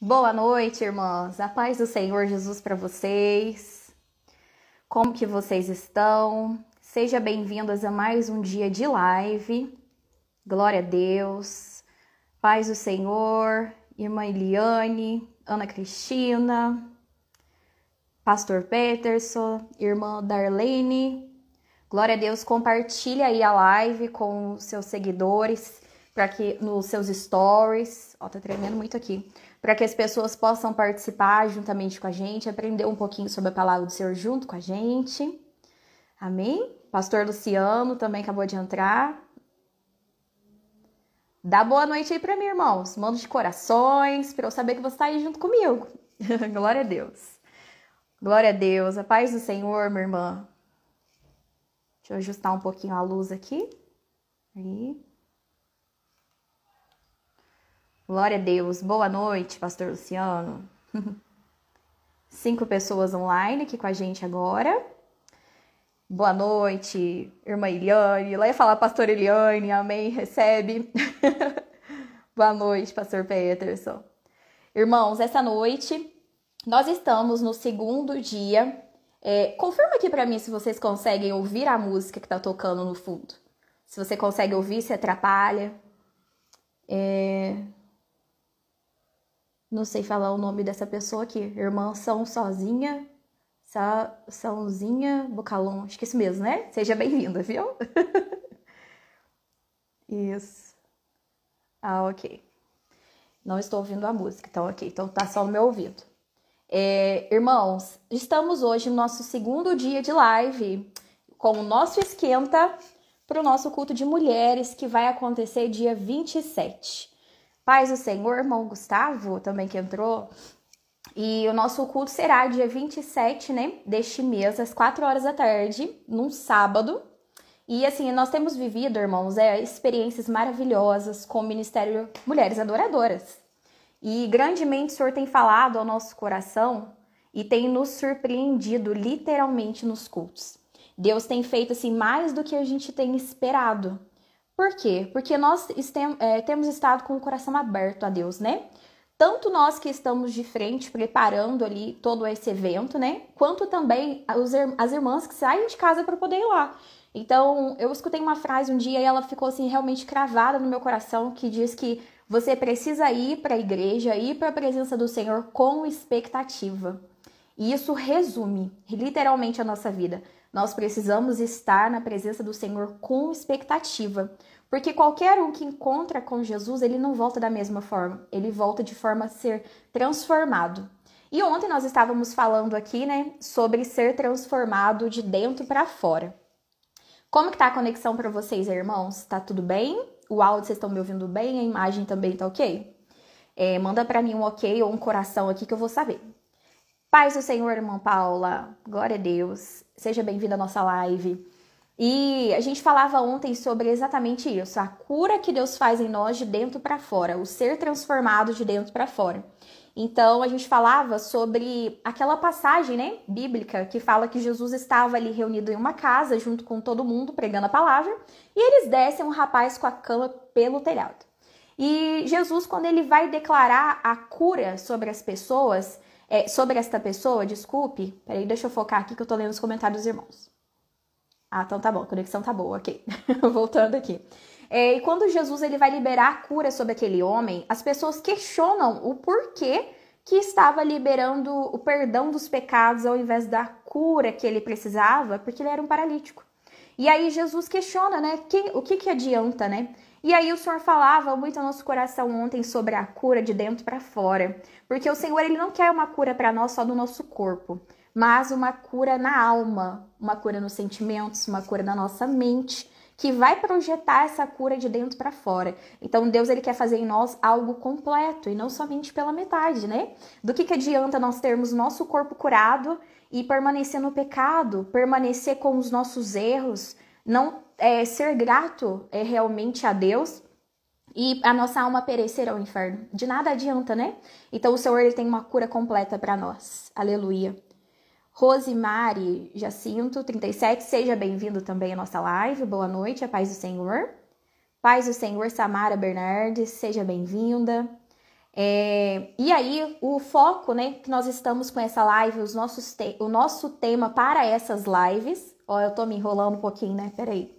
Boa noite, irmãs. A paz do Senhor Jesus para vocês. Como que vocês estão? Sejam bem-vindas a mais um dia de live. Glória a Deus. Paz do Senhor, irmã Eliane, Ana Cristina, Pastor Peterson, irmã Darlene. Glória a Deus. Compartilha aí a live com os seus seguidores, para que nos seus stories, tá tremendo muito aqui, para que as pessoas possam participar juntamente com a gente, aprender um pouquinho sobre a palavra do Senhor junto com a gente. Amém? Pastor Luciano também acabou de entrar. Dá boa noite aí para mim, irmãos. Manda de corações, para eu saber que você está aí junto comigo. Glória a Deus. Glória a Deus. A paz do Senhor, minha irmã. Deixa eu ajustar um pouquinho a luz aqui. Aí. Glória a Deus. Boa noite, Pastor Luciano. 5 pessoas online aqui com a gente agora. Boa noite, irmã Eliane. Lá ia falar Pastor Eliane, amém, recebe. Boa noite, Pastor Peterson. Irmãos, essa noite nós estamos no segundo dia. Confirma aqui pra mim se vocês conseguem ouvir a música que tá tocando no fundo. Se você consegue ouvir, se atrapalha. Não sei falar o nome dessa pessoa aqui. Irmã Sãozinha Bocalon. Acho que é isso mesmo, né? Seja bem-vinda, viu? Isso. Ok. Não estou ouvindo a música, então ok. Então tá só no meu ouvido. Irmãos, estamos hoje no nosso segundo dia de live com o nosso esquenta para o nosso culto de mulheres que vai acontecer dia 27. Paz do Senhor, irmão Gustavo, também que entrou. E o nosso culto será dia 27, né, deste mês, às 4 horas da tarde, num sábado. E assim, nós temos vivido, irmãos, experiências maravilhosas com o Ministério Mulheres Adoradoras. E grandemente o Senhor tem falado ao nosso coração e tem nos surpreendido literalmente nos cultos. Deus tem feito assim mais do que a gente tem esperado. Por quê? Porque nós temos estado com o coração aberto a Deus, né? Tanto nós que estamos de frente, preparando ali todo esse evento, né? Quanto também as irmãs que saem de casa para poder ir lá. Então, eu escutei uma frase um dia e ela ficou assim realmente cravada no meu coração, que diz que você precisa ir para a igreja, ir para a presença do Senhor com expectativa. E isso resume literalmente a nossa vida. Nós precisamos estar na presença do Senhor com expectativa. Porque qualquer um que encontra com Jesus, ele não volta da mesma forma. Ele volta de forma a ser transformado. E ontem nós estávamos falando aqui, né, sobre ser transformado de dentro para fora. Como que tá a conexão para vocês, irmãos? Tá tudo bem? O áudio, vocês estão me ouvindo bem? A imagem também tá ok? Manda para mim um ok ou um coração aqui que eu vou saber. Paz do Senhor, irmã Paula. Glória a Deus. Seja bem-vinda à nossa live. E a gente falava ontem sobre exatamente isso, a cura que Deus faz em nós de dentro para fora, o ser transformado de dentro para fora. Então, a gente falava sobre aquela passagem, né, bíblica, que fala que Jesus estava ali reunido em uma casa, junto com todo mundo, pregando a palavra, e eles descem um rapaz com a cama pelo telhado. E Jesus, quando ele vai declarar a cura sobre as pessoas, sobre esta pessoa, desculpe, peraí, deixa eu focar aqui que eu tô lendo os comentários dos irmãos. Ah, então tá bom, a conexão tá boa, ok. Voltando aqui. E quando Jesus ele vai liberar a cura sobre aquele homem, as pessoas questionam o porquê que estava liberando o perdão dos pecados ao invés da cura que ele precisava, porque ele era um paralítico. E aí Jesus questiona, né, o que adianta, né? E aí o Senhor falava muito ao nosso coração ontem sobre a cura de dentro para fora, porque o Senhor ele não quer uma cura para nós só do nosso corpo, mas uma cura na alma, uma cura nos sentimentos, uma cura na nossa mente, que vai projetar essa cura de dentro para fora. Então Deus ele quer fazer em nós algo completo e não somente pela metade, né? Do que adianta nós termos nosso corpo curado e permanecer no pecado, permanecer com os nossos erros, não ser grato realmente a Deus e a nossa alma perecer ao inferno? De nada adianta, né? Então o Senhor ele tem uma cura completa para nós. Aleluia. Rosemary Jacinto, 37, seja bem-vindo também à nossa live. Boa noite, a paz do Senhor. Paz do Senhor, Samara Bernardes, seja bem-vinda. E aí, o foco, né, que nós estamos com essa live, o nosso tema para essas lives, ó, eu tô me enrolando um pouquinho, né, peraí,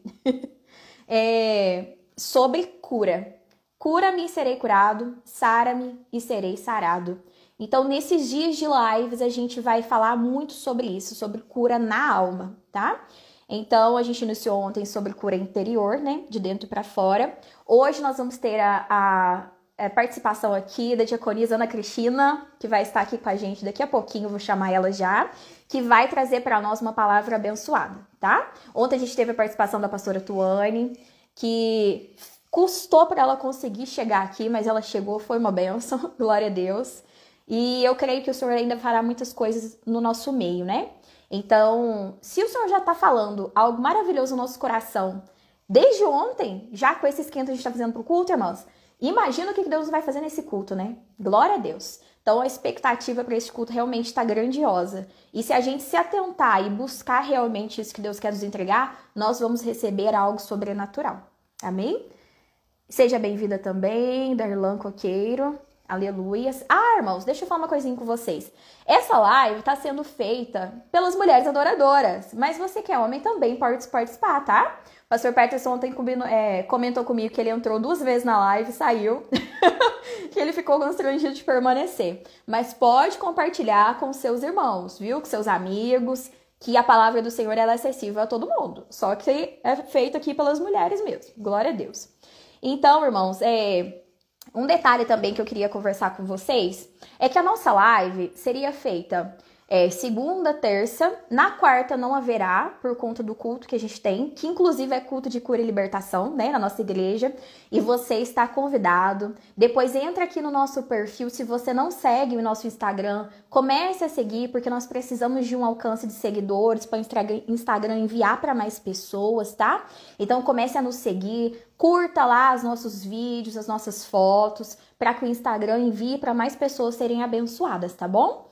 sobre cura. Cura-me e serei curado, sara-me e serei sarado. Então, nesses dias de lives, a gente vai falar muito sobre isso, sobre cura na alma, tá? Então, a gente iniciou ontem sobre cura interior, né, de dentro para fora. Hoje nós vamos ter a participação aqui da diaconisa Ana Cristina, que vai estar aqui com a gente daqui a pouquinho, eu vou chamar ela já, que vai trazer para nós uma palavra abençoada, tá? Ontem a gente teve a participação da pastora Tuane, que custou para ela conseguir chegar aqui, mas ela chegou, foi uma bênção, glória a Deus. E eu creio que o Senhor ainda fará muitas coisas no nosso meio, né? Então, se o Senhor já está falando algo maravilhoso no nosso coração, desde ontem, já com esse esquenta que a gente está fazendo pro culto, irmãos, imagina o que Deus vai fazer nesse culto, né? Glória a Deus. Então, a expectativa para esse culto realmente está grandiosa. E se a gente se atentar e buscar realmente isso que Deus quer nos entregar, nós vamos receber algo sobrenatural. Amém? Seja bem-vinda também, Darlan Coqueiro. Aleluias. Ah, irmãos, deixa eu falar uma coisinha com vocês. Essa live está sendo feita pelas mulheres adoradoras, mas você que é homem também pode participar, tá? O pastor Peterson ontem comentou comigo que ele entrou 2 vezes na live e saiu, que ele ficou constrangido de permanecer. Mas pode compartilhar com seus irmãos, viu? Com seus amigos, que a palavra do Senhor ela é acessível a todo mundo. Só que é feito aqui pelas mulheres mesmo. Glória a Deus. Então, irmãos, um detalhe também que eu queria conversar com vocês é que a nossa live seria feita segunda, terça, na quarta não haverá, por conta do culto que a gente tem, que inclusive é culto de cura e libertação, né, na nossa igreja, e você está convidado. Depois entra aqui no nosso perfil, se você não segue o nosso Instagram, comece a seguir, porque nós precisamos de um alcance de seguidores para o Instagram enviar para mais pessoas, tá? Então comece a nos seguir, curta lá os nossos vídeos, as nossas fotos, para que o Instagram envie para mais pessoas serem abençoadas, tá bom?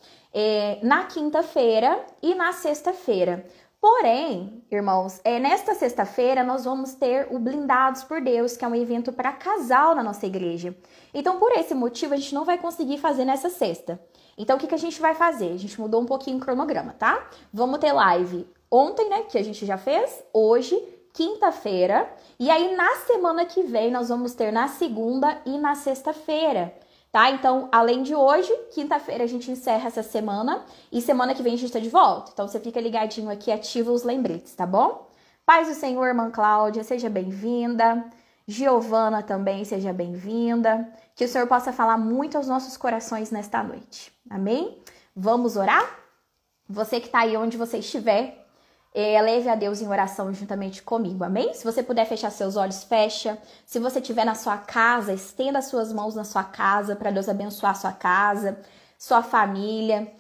Na quinta-feira e na sexta-feira. Porém, irmãos, nesta sexta-feira nós vamos ter o Blindados por Deus, que é um evento para casal na nossa igreja. Então, por esse motivo, a gente não vai conseguir fazer nessa sexta. Então, o que a gente vai fazer? A gente mudou um pouquinho o cronograma, tá? Vamos ter live ontem, né, que a gente já fez, hoje, quinta-feira, e aí na semana que vem nós vamos ter na segunda e na sexta-feira. Tá? Então, além de hoje, quinta-feira a gente encerra essa semana e semana que vem a gente tá de volta. Então, você fica ligadinho aqui, ativa os lembretes, tá bom? Paz do Senhor, irmã Cláudia, seja bem-vinda. Giovana também, seja bem-vinda. Que o Senhor possa falar muito aos nossos corações nesta noite. Amém? Vamos orar? Você que tá aí onde você estiver, leve a Deus em oração juntamente comigo, amém? Se você puder fechar seus olhos, fecha. Se você estiver na sua casa, estenda as suas mãos na sua casa para Deus abençoar a sua casa, sua família.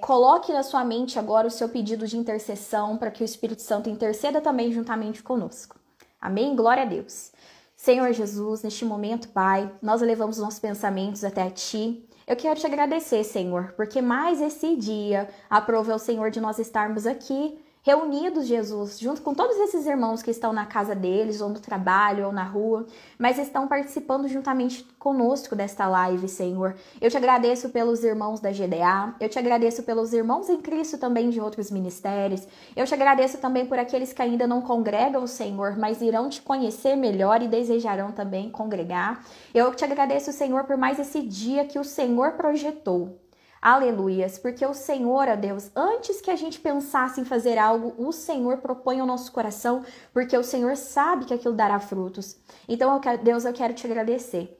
Coloque na sua mente agora o seu pedido de intercessão para que o Espírito Santo interceda também juntamente conosco. Amém? Glória a Deus. Senhor Jesus, neste momento, Pai, nós elevamos nossos pensamentos até a Ti. Eu quero te agradecer, Senhor, porque mais esse dia aprove ao Senhor de nós estarmos aqui, reunidos, Jesus, junto com todos esses irmãos que estão na casa deles, ou no trabalho, ou na rua, mas estão participando juntamente conosco desta live, Senhor. Eu te agradeço pelos irmãos da GDA, eu te agradeço pelos irmãos em Cristo também de outros ministérios, eu te agradeço também por aqueles que ainda não congregam, Senhor, mas irão te conhecer melhor e desejarão também congregar. Eu te agradeço, Senhor, por mais esse dia que o Senhor projetou. Aleluias, porque o Senhor, ó Deus, antes que a gente pensasse em fazer algo, o Senhor propõe ao nosso coração, porque o Senhor sabe que aquilo dará frutos. Então, Deus, eu quero te agradecer.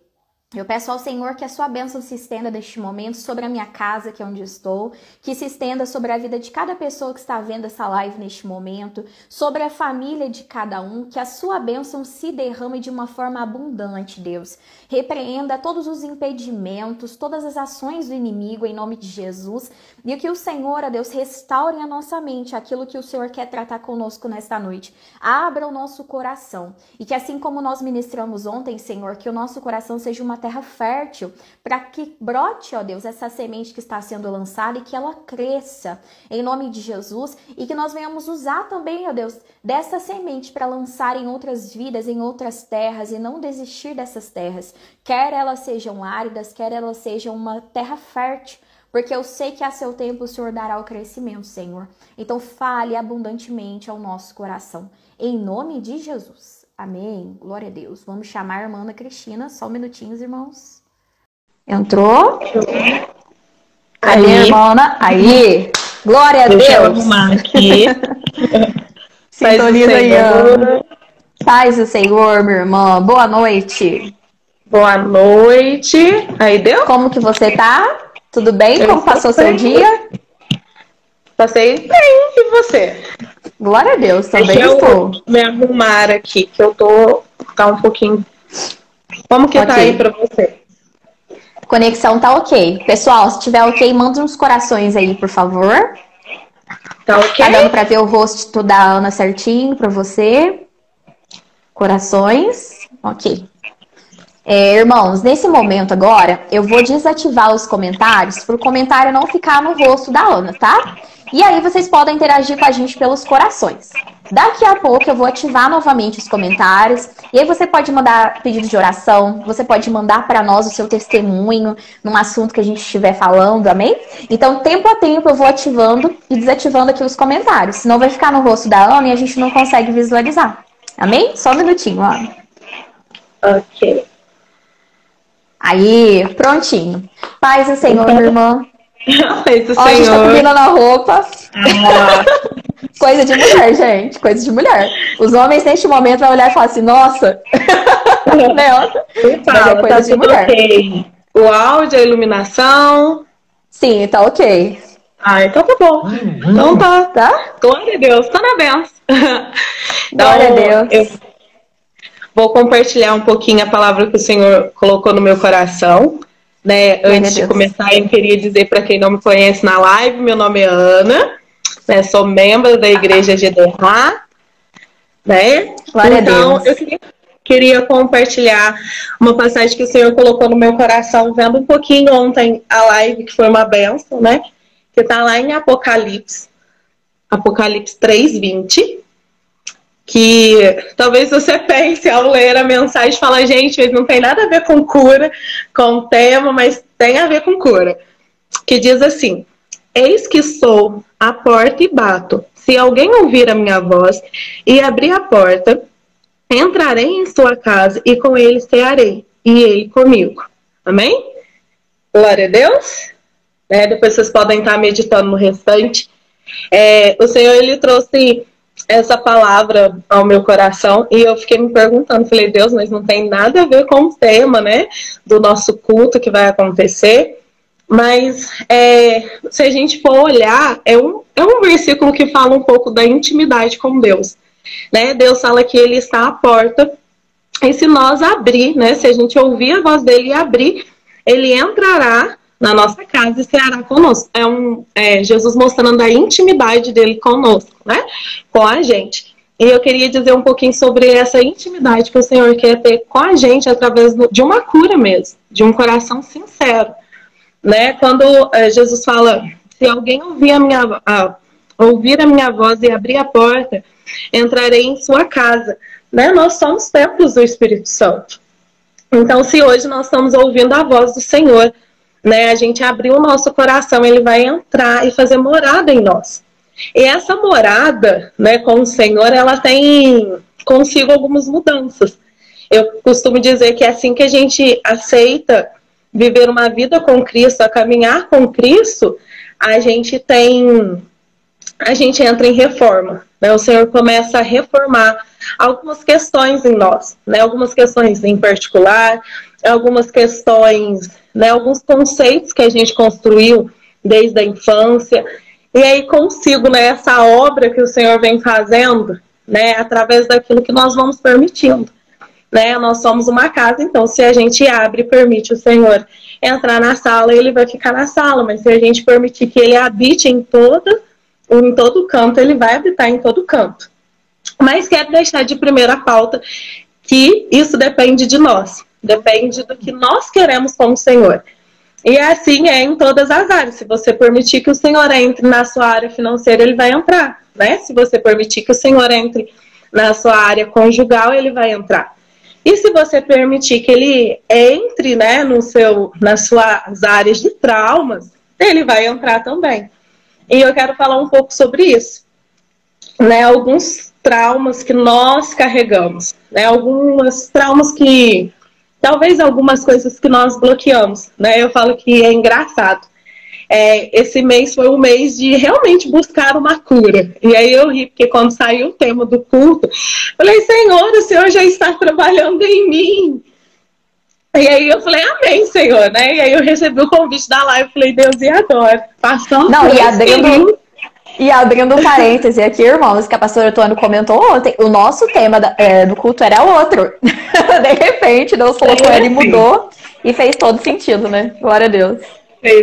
Eu peço ao Senhor que a sua bênção se estenda neste momento sobre a minha casa, que é onde estou, que se estenda sobre a vida de cada pessoa que está vendo essa live neste momento, sobre a família de cada um, que a sua bênção se derrame de uma forma abundante, Deus. Repreenda todos os impedimentos, todas as ações do inimigo em nome de Jesus, e que o Senhor, ó Deus, restaure a nossa mente, aquilo que o Senhor quer tratar conosco nesta noite. Abra o nosso coração, e que assim como nós ministramos ontem, Senhor, que o nosso coração seja uma terra fértil, para que brote, ó Deus, essa semente que está sendo lançada e que ela cresça, em nome de Jesus, e que nós venhamos usar também, ó Deus, dessa semente para lançar em outras vidas, em outras terras, e não desistir dessas terras, quer elas sejam áridas, quer elas sejam uma terra fértil, porque eu sei que a seu tempo o Senhor dará o crescimento, Senhor. Então fale abundantemente ao nosso coração, em nome de Jesus. Amém. Glória a Deus. Vamos chamar a irmã Ana Cristina. Só um minutinho, irmãos. Entrou? Cadê a irmã Ana? Aí. Glória a Deus. Deixa eu arrumar aqui. Sintoniza aí, Ana. Paz do Senhor, minha irmã. Boa noite. Boa noite. Aí deu? Como que você tá? Tudo bem? Como passou o seu dia? Passei bem. E você? Glória a Deus, também Deixa estou. Eu me arrumar aqui, que eu tô... Tá um pouquinho... Como que tá aí pra você? Conexão tá ok. Pessoal, se tiver ok, manda uns corações aí, por favor. Tá ok? Tá dando pra ver o rosto da Ana certinho pra você? Corações. Ok. Irmãos, nesse momento agora, eu vou desativar os comentários para o comentário não ficar no rosto da Ana, tá? E aí vocês podem interagir com a gente pelos corações. Daqui a pouco eu vou ativar novamente os comentários. E aí você pode mandar pedido de oração, você pode mandar para nós o seu testemunho num assunto que a gente estiver falando, amém? Então, tempo a tempo eu vou ativando e desativando aqui os comentários. Senão vai ficar no rosto da Ana e a gente não consegue visualizar. Amém? Só um minutinho, Ana. Ok. Aí, prontinho. Paz do Senhor, minha irmã. Paz do Ó, Senhor. a gente tá combinando a roupa. Coisa de mulher, gente. Coisa de mulher. Os homens, neste momento, vão olhar e falar assim, nossa. Nossa. Mas é coisa de mulher. Okay. O áudio, a iluminação. Sim, tá ok. Ah, então tá bom. Então tá. Tá? Glória a Deus. Tá na benção. Glória a Deus. Eu vou compartilhar um pouquinho a palavra que o Senhor colocou no meu coração. Né? Antes de começar, eu queria dizer para quem não me conhece na live, meu nome é Ana, né? Sou membro da Igreja GDH, né? Glória então, a Deus. Eu queria compartilhar uma passagem que o Senhor colocou no meu coração, vendo um pouquinho ontem a live, que foi uma bênção, né? Que está lá em Apocalipse 3:20. Que talvez você pense ao ler a mensagem e fala, gente, mas não tem nada a ver com cura, com o tema, mas tem a ver com cura. Que diz assim, eis que sou à porta e bato. Se alguém ouvir a minha voz e abrir a porta, entrarei em sua casa e com ele cearei, e ele comigo. Amém? Glória a Deus. Depois vocês podem estar meditando no restante. O Senhor, ele trouxe essa palavra ao meu coração e eu fiquei me perguntando, falei, Deus, mas não tem nada a ver com o tema, né, do nosso culto que vai acontecer, mas se a gente for olhar, é um versículo que fala um pouco da intimidade com Deus, né, Deus fala que Ele está à porta e se nós abrir, né, se a gente ouvir a voz dEle e abrir, Ele entrará na nossa casa e ceará conosco. Jesus mostrando a intimidade dele conosco, né? Com a gente. E eu queria dizer um pouquinho sobre essa intimidade que o Senhor quer ter com a gente através de uma cura mesmo, de um coração sincero, né? Quando Jesus fala, se alguém ouvir a minha voz e abrir a porta, entrarei em sua casa, né? Nós somos templos do Espírito Santo. Então, se hoje nós estamos ouvindo a voz do Senhor, né, a gente abrir o nosso coração, ele vai entrar e fazer morada em nós. E essa morada, né, com o Senhor, ela tem consigo algumas mudanças. Eu costumo dizer que é assim que a gente aceita viver uma vida com Cristo, a caminhar com Cristo, a gente entra em reforma, né? O Senhor começa a reformar algumas questões em nós, né? Algumas questões em particular, algumas questões, né? Alguns conceitos que a gente construiu desde a infância, e aí consigo, né, essa obra que o Senhor vem fazendo, né, através daquilo que nós vamos permitindo, né? Nós somos uma casa, então se a gente abre e permite o Senhor entrar na sala, ele vai ficar na sala, mas se a gente permitir que ele habite em todo canto, ele vai habitar em todo canto. Mas quero deixar de primeira pauta que isso depende de nós, Depende do que nós queremos como Senhor. E assim é em todas as áreas. Se você permitir que o Senhor entre na sua área financeira, Ele vai entrar, né? Se você permitir que o Senhor entre na sua área conjugal, Ele vai entrar. E se você permitir que Ele entre, né, nas suas áreas de traumas, Ele vai entrar também. E eu quero falar um pouco sobre isso, né? Alguns traumas que nós carregamos, né? Alguns traumas que talvez algumas coisas que nós bloqueamos, né? Eu falo que é engraçado. Esse mês foi um mês de realmente buscar uma cura. E aí eu ri, porque quando saiu o tema do culto, falei, Senhor, o Senhor já está trabalhando em mim. E aí eu falei, amém, Senhor, né? E aí eu recebi o convite da live, falei, Deus, e agora? Passando. Não, e abrindo um parêntese aqui, irmãos, que a pastora Tuane comentou ontem, o nosso tema do culto era outro. De repente, Deus colocou ele e mudou, e fez todo sentido, né? Glória a Deus.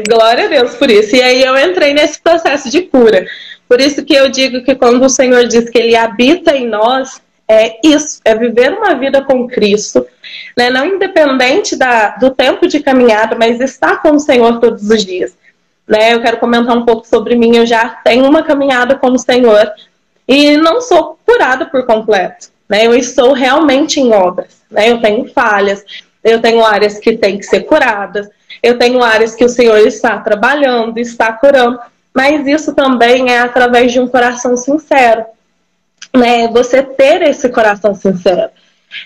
Glória a Deus por isso. E aí eu entrei nesse processo de cura. Por isso que eu digo que quando o Senhor diz que Ele habita em nós, é isso, é viver uma vida com Cristo, né? Não independente do tempo de caminhada, mas estar com o Senhor todos os dias. Né? Eu quero comentar um pouco sobre mim. Eu já tenho uma caminhada com o Senhor e não sou curada por completo. Né? Eu estou realmente em obras. Né? Eu tenho falhas, eu tenho áreas que têm que ser curadas, eu tenho áreas que o Senhor está trabalhando, está curando, mas isso também é através de um coração sincero. Né? Você ter esse coração sincero.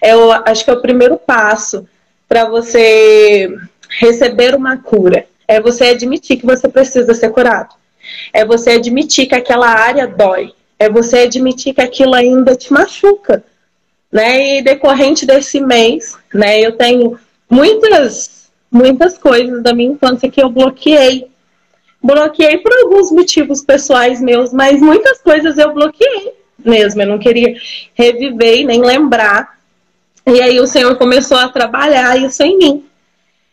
Eu acho que é o primeiro passo para você receber uma cura. É você admitir que você precisa ser curado. É você admitir que aquela área dói. É você admitir que aquilo ainda te machuca. Né? E decorrente desse mês, né, eu tenho muitas coisas da minha infância que eu bloqueei. Bloqueei por alguns motivos pessoais meus, mas muitas coisas eu bloqueei mesmo. Eu não queria reviver e nem lembrar. E aí o Senhor começou a trabalhar isso em mim.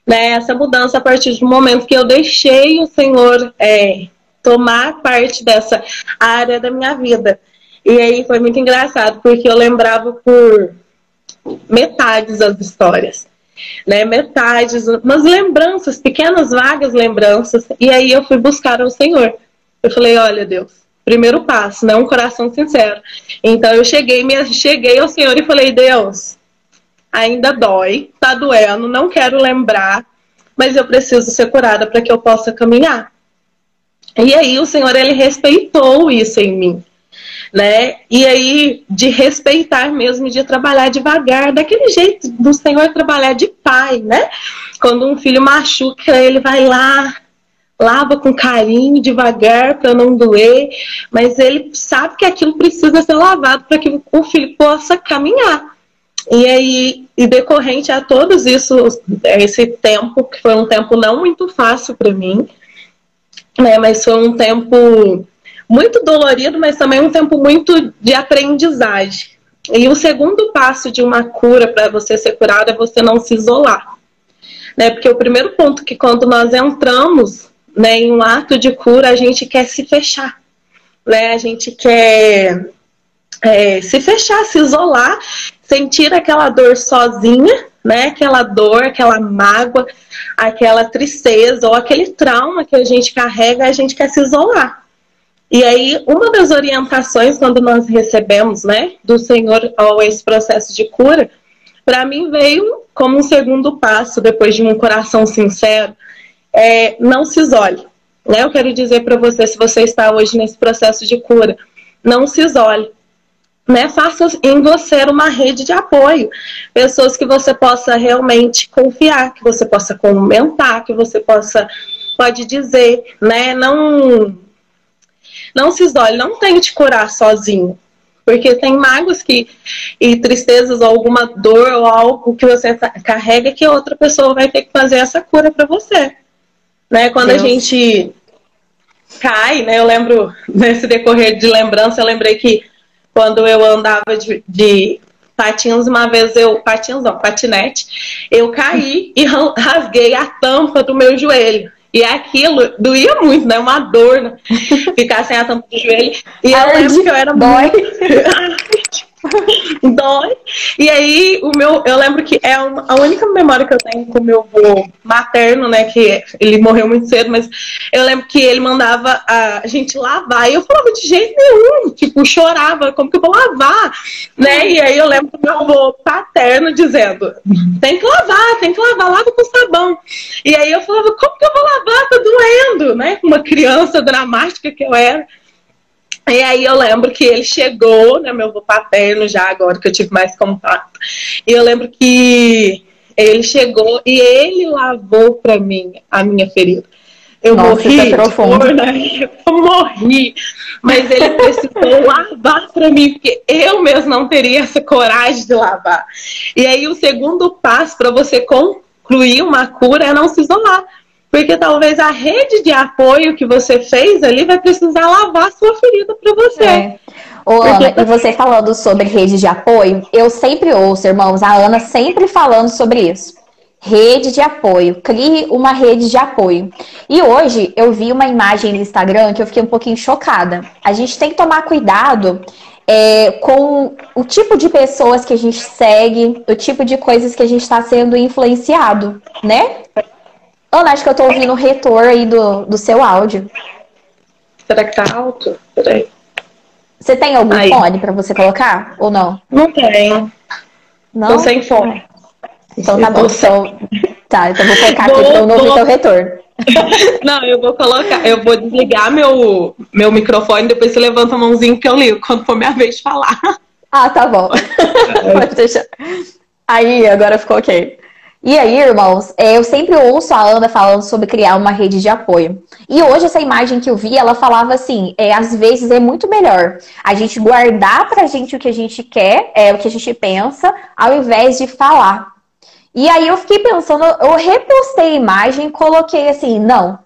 Né, essa mudança a partir do momento que eu deixei o Senhor tomar parte dessa área da minha vida. E aí foi muito engraçado, porque eu lembrava por metades as histórias. Né, metades, umas lembranças, pequenas, vagas lembranças. E aí eu fui buscar ao Senhor. Eu falei, olha Deus, primeiro passo, né, um coração sincero. Então eu cheguei ao Senhor e falei, Deus, ainda dói, tá doendo, não quero lembrar, mas eu preciso ser curada para que eu possa caminhar. E aí o Senhor, Ele respeitou isso em mim, né? E aí, de respeitar mesmo, de trabalhar devagar, daquele jeito do Senhor trabalhar de pai, né? Quando um filho machuca, Ele vai lá, lava com carinho, devagar, para não doer, mas Ele sabe que aquilo precisa ser lavado para que o filho possa caminhar. E aí, e decorrente a todos isso, esse tempo, que foi um tempo não muito fácil para mim, né, mas foi um tempo muito dolorido, mas também um tempo muito de aprendizagem. E o segundo passo de uma cura para você ser curado é você não se isolar. Né, porque o primeiro ponto que quando nós entramos, né, em um ato de cura, a gente quer se fechar. Né, a gente quer se fechar, se isolar, sentir aquela dor sozinha, né? Aquela dor, aquela mágoa, aquela tristeza ou aquele trauma que a gente carrega, a gente quer se isolar. E aí, uma das orientações quando nós recebemos, né, do Senhor ao esse processo de cura, para mim veio como um segundo passo, depois de um coração sincero, não se isole. Né? Eu quero dizer para você, se você está hoje nesse processo de cura, não se isole. Né? Faça em você uma rede de apoio. Pessoas que você possa realmente confiar, que você possa comentar, que você pode dizer, né? Não se isole, não tente curar sozinho. Porque tem mágoas e tristezas, ou alguma dor, ou algo que você carrega, que outra pessoa vai ter que fazer essa cura para você. Né? Quando Deus. A gente cai, né? Eu lembro, nesse decorrer de lembrança, eu lembrei que quando eu andava de patins, uma vez patinete, eu caí e rasguei a tampa do meu joelho. E aquilo doía muito, né? Uma dor, né? Ficar sem a tampa do joelho. E eu lembro que eu era muito... Dói. E aí, eu lembro que a única memória que eu tenho com o meu avô materno, né, que ele morreu muito cedo, mas eu lembro que ele mandava a gente lavar, e eu falava de jeito nenhum, tipo, chorava, como que eu vou lavar, né, e aí eu lembro do meu avô paterno dizendo, tem que lavar, lava com sabão. E aí eu falava, como que eu vou lavar? Tá doendo, né, uma criança dramática que eu era. E aí eu lembro que ele chegou, né, meu avô paterno já agora que eu tive mais contato. E eu lembro que ele chegou e ele lavou pra mim a minha ferida. Eu morri de dor, né? Eu morri. Mas ele precisou lavar pra mim, porque eu mesmo não teria essa coragem de lavar. E aí o segundo passo para você concluir uma cura é não se isolar. Porque talvez a rede de apoio que você fez ali vai precisar lavar sua ferida para você. Ô, Ana, e você falando sobre rede de apoio, eu sempre ouço, irmãos, a Ana sempre falando sobre isso. Rede de apoio, crie uma rede de apoio. E hoje eu vi uma imagem no Instagram que eu fiquei um pouquinho chocada. A gente tem que tomar cuidado com o tipo de pessoas que a gente segue, o tipo de coisas que a gente está sendo influenciado, né? Ana, acho que eu tô ouvindo o retorno aí do seu áudio. Será que tá alto? Peraí. Você tem algum fone pra você colocar? Ou não? Não tenho. Não? Tô sem fone. Então tá bom. Então vou colocar aqui pra eu não ouvir teu retorno. Não, eu vou desligar meu microfone, depois você levanta a mãozinha que eu ligo quando for minha vez de falar. Ah, tá bom. Pode deixar. Aí, agora ficou ok. E aí, irmãos, eu sempre ouço a Ana falando sobre criar uma rede de apoio. E hoje essa imagem que eu vi, ela falava assim, às vezes é muito melhor a gente guardar pra gente o que a gente quer, o que a gente pensa, ao invés de falar. E aí eu fiquei pensando, eu repostei a imagem e coloquei assim, não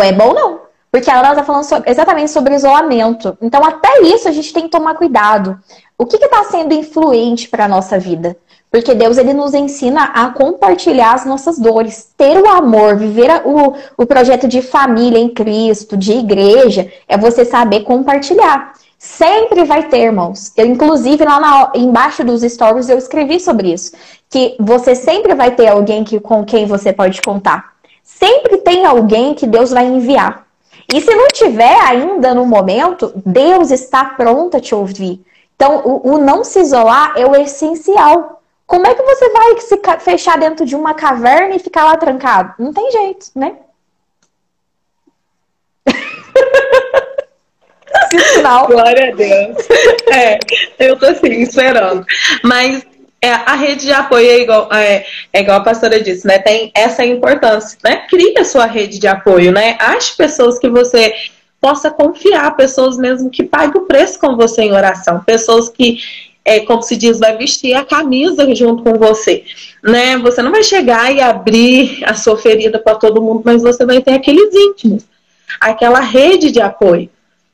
é bom não. Porque a Ana tá falando exatamente sobre isolamento. Então até isso a gente tem que tomar cuidado. O que está sendo influente para a nossa vida? Porque Deus, ele nos ensina a compartilhar as nossas dores. Ter o amor, viver o projeto de família em Cristo, de igreja, é você saber compartilhar. Sempre vai ter, irmãos. Eu, inclusive, lá embaixo dos stories, eu escrevi sobre isso. Que você sempre vai ter alguém com quem você pode contar. Sempre tem alguém que Deus vai enviar. E se não tiver ainda no momento, Deus está pronto a te ouvir. Então, o não se isolar é o essencial. Como é que você vai se fechar dentro de uma caverna e ficar lá trancado? Não tem jeito, né? Sinal. Glória a Deus. Eu tô assim, esperando. Mas a rede de apoio é igual a pastora disse, né? Tem essa importância, né? Cria a sua rede de apoio, né? Ache pessoas que você possa confiar, pessoas mesmo que paguem o preço com você em oração, pessoas que, como se diz, vai vestir a camisa junto com você, né? Você não vai chegar e abrir a sua ferida para todo mundo, mas você vai ter aqueles íntimos, aquela rede de apoio,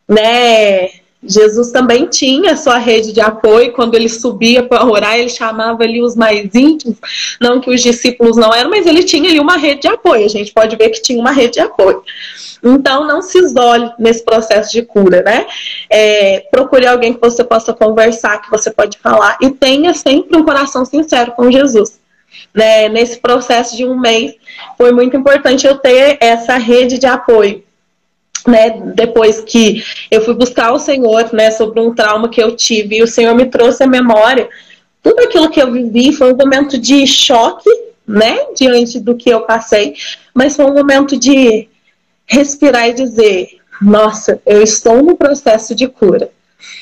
né? Jesus também tinha sua rede de apoio. Quando ele subia para orar, ele chamava ali os mais íntimos, não que os discípulos não eram, mas ele tinha ali uma rede de apoio. A gente pode ver que tinha uma rede de apoio. Então, não se isole nesse processo de cura, né? Procure alguém que você possa conversar, que você pode falar, e tenha sempre um coração sincero com Jesus. Né? Nesse processo de um mês, foi muito importante eu ter essa rede de apoio. Né? Depois que eu fui buscar o Senhor, né, sobre um trauma que eu tive, e o Senhor me trouxe à memória tudo aquilo que eu vivi. Foi um momento de choque, né, diante do que eu passei, mas foi um momento de respirar e dizer, nossa, eu estou no processo de cura.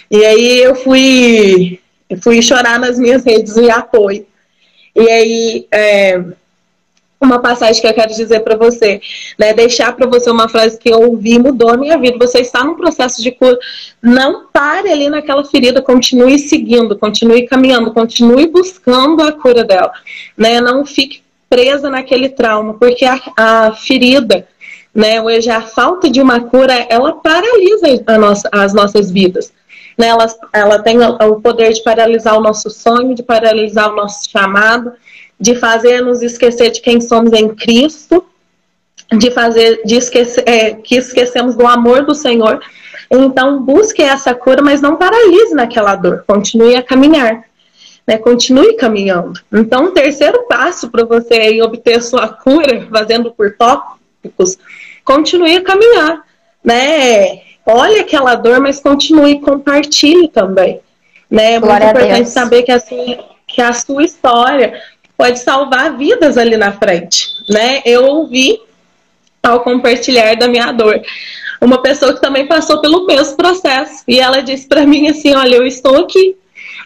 E aí eu fui chorar nas minhas redes de apoio. E aí, uma passagem que eu quero dizer para você, né? Deixar para você uma frase que eu ouvi e mudou a minha vida. Você está num processo de cura, não pare ali naquela ferida, continue seguindo, continue caminhando, continue buscando a cura dela, né? Não fique presa naquele trauma, porque a ferida, né? Hoje a falta de uma cura, ela paralisa as nossas vidas. Né? Ela tem o poder de paralisar o nosso sonho, de paralisar o nosso chamado, de fazer nos esquecer de quem somos em Cristo, que esquecemos do amor do Senhor, Então, busque essa cura, mas não paralise naquela dor. Continue a caminhar, né? Continue caminhando. Então, o terceiro passo para você aí obter sua cura, fazendo por tópicos, continue a caminhar, né? Olhe aquela dor, mas continue, compartilhe também, né? É muito importante saber que a sua história pode salvar vidas ali na frente, né? Eu ouvi, ao compartilhar da minha dor, uma pessoa que também passou pelo mesmo processo, e ela disse para mim assim, olha, eu estou aqui,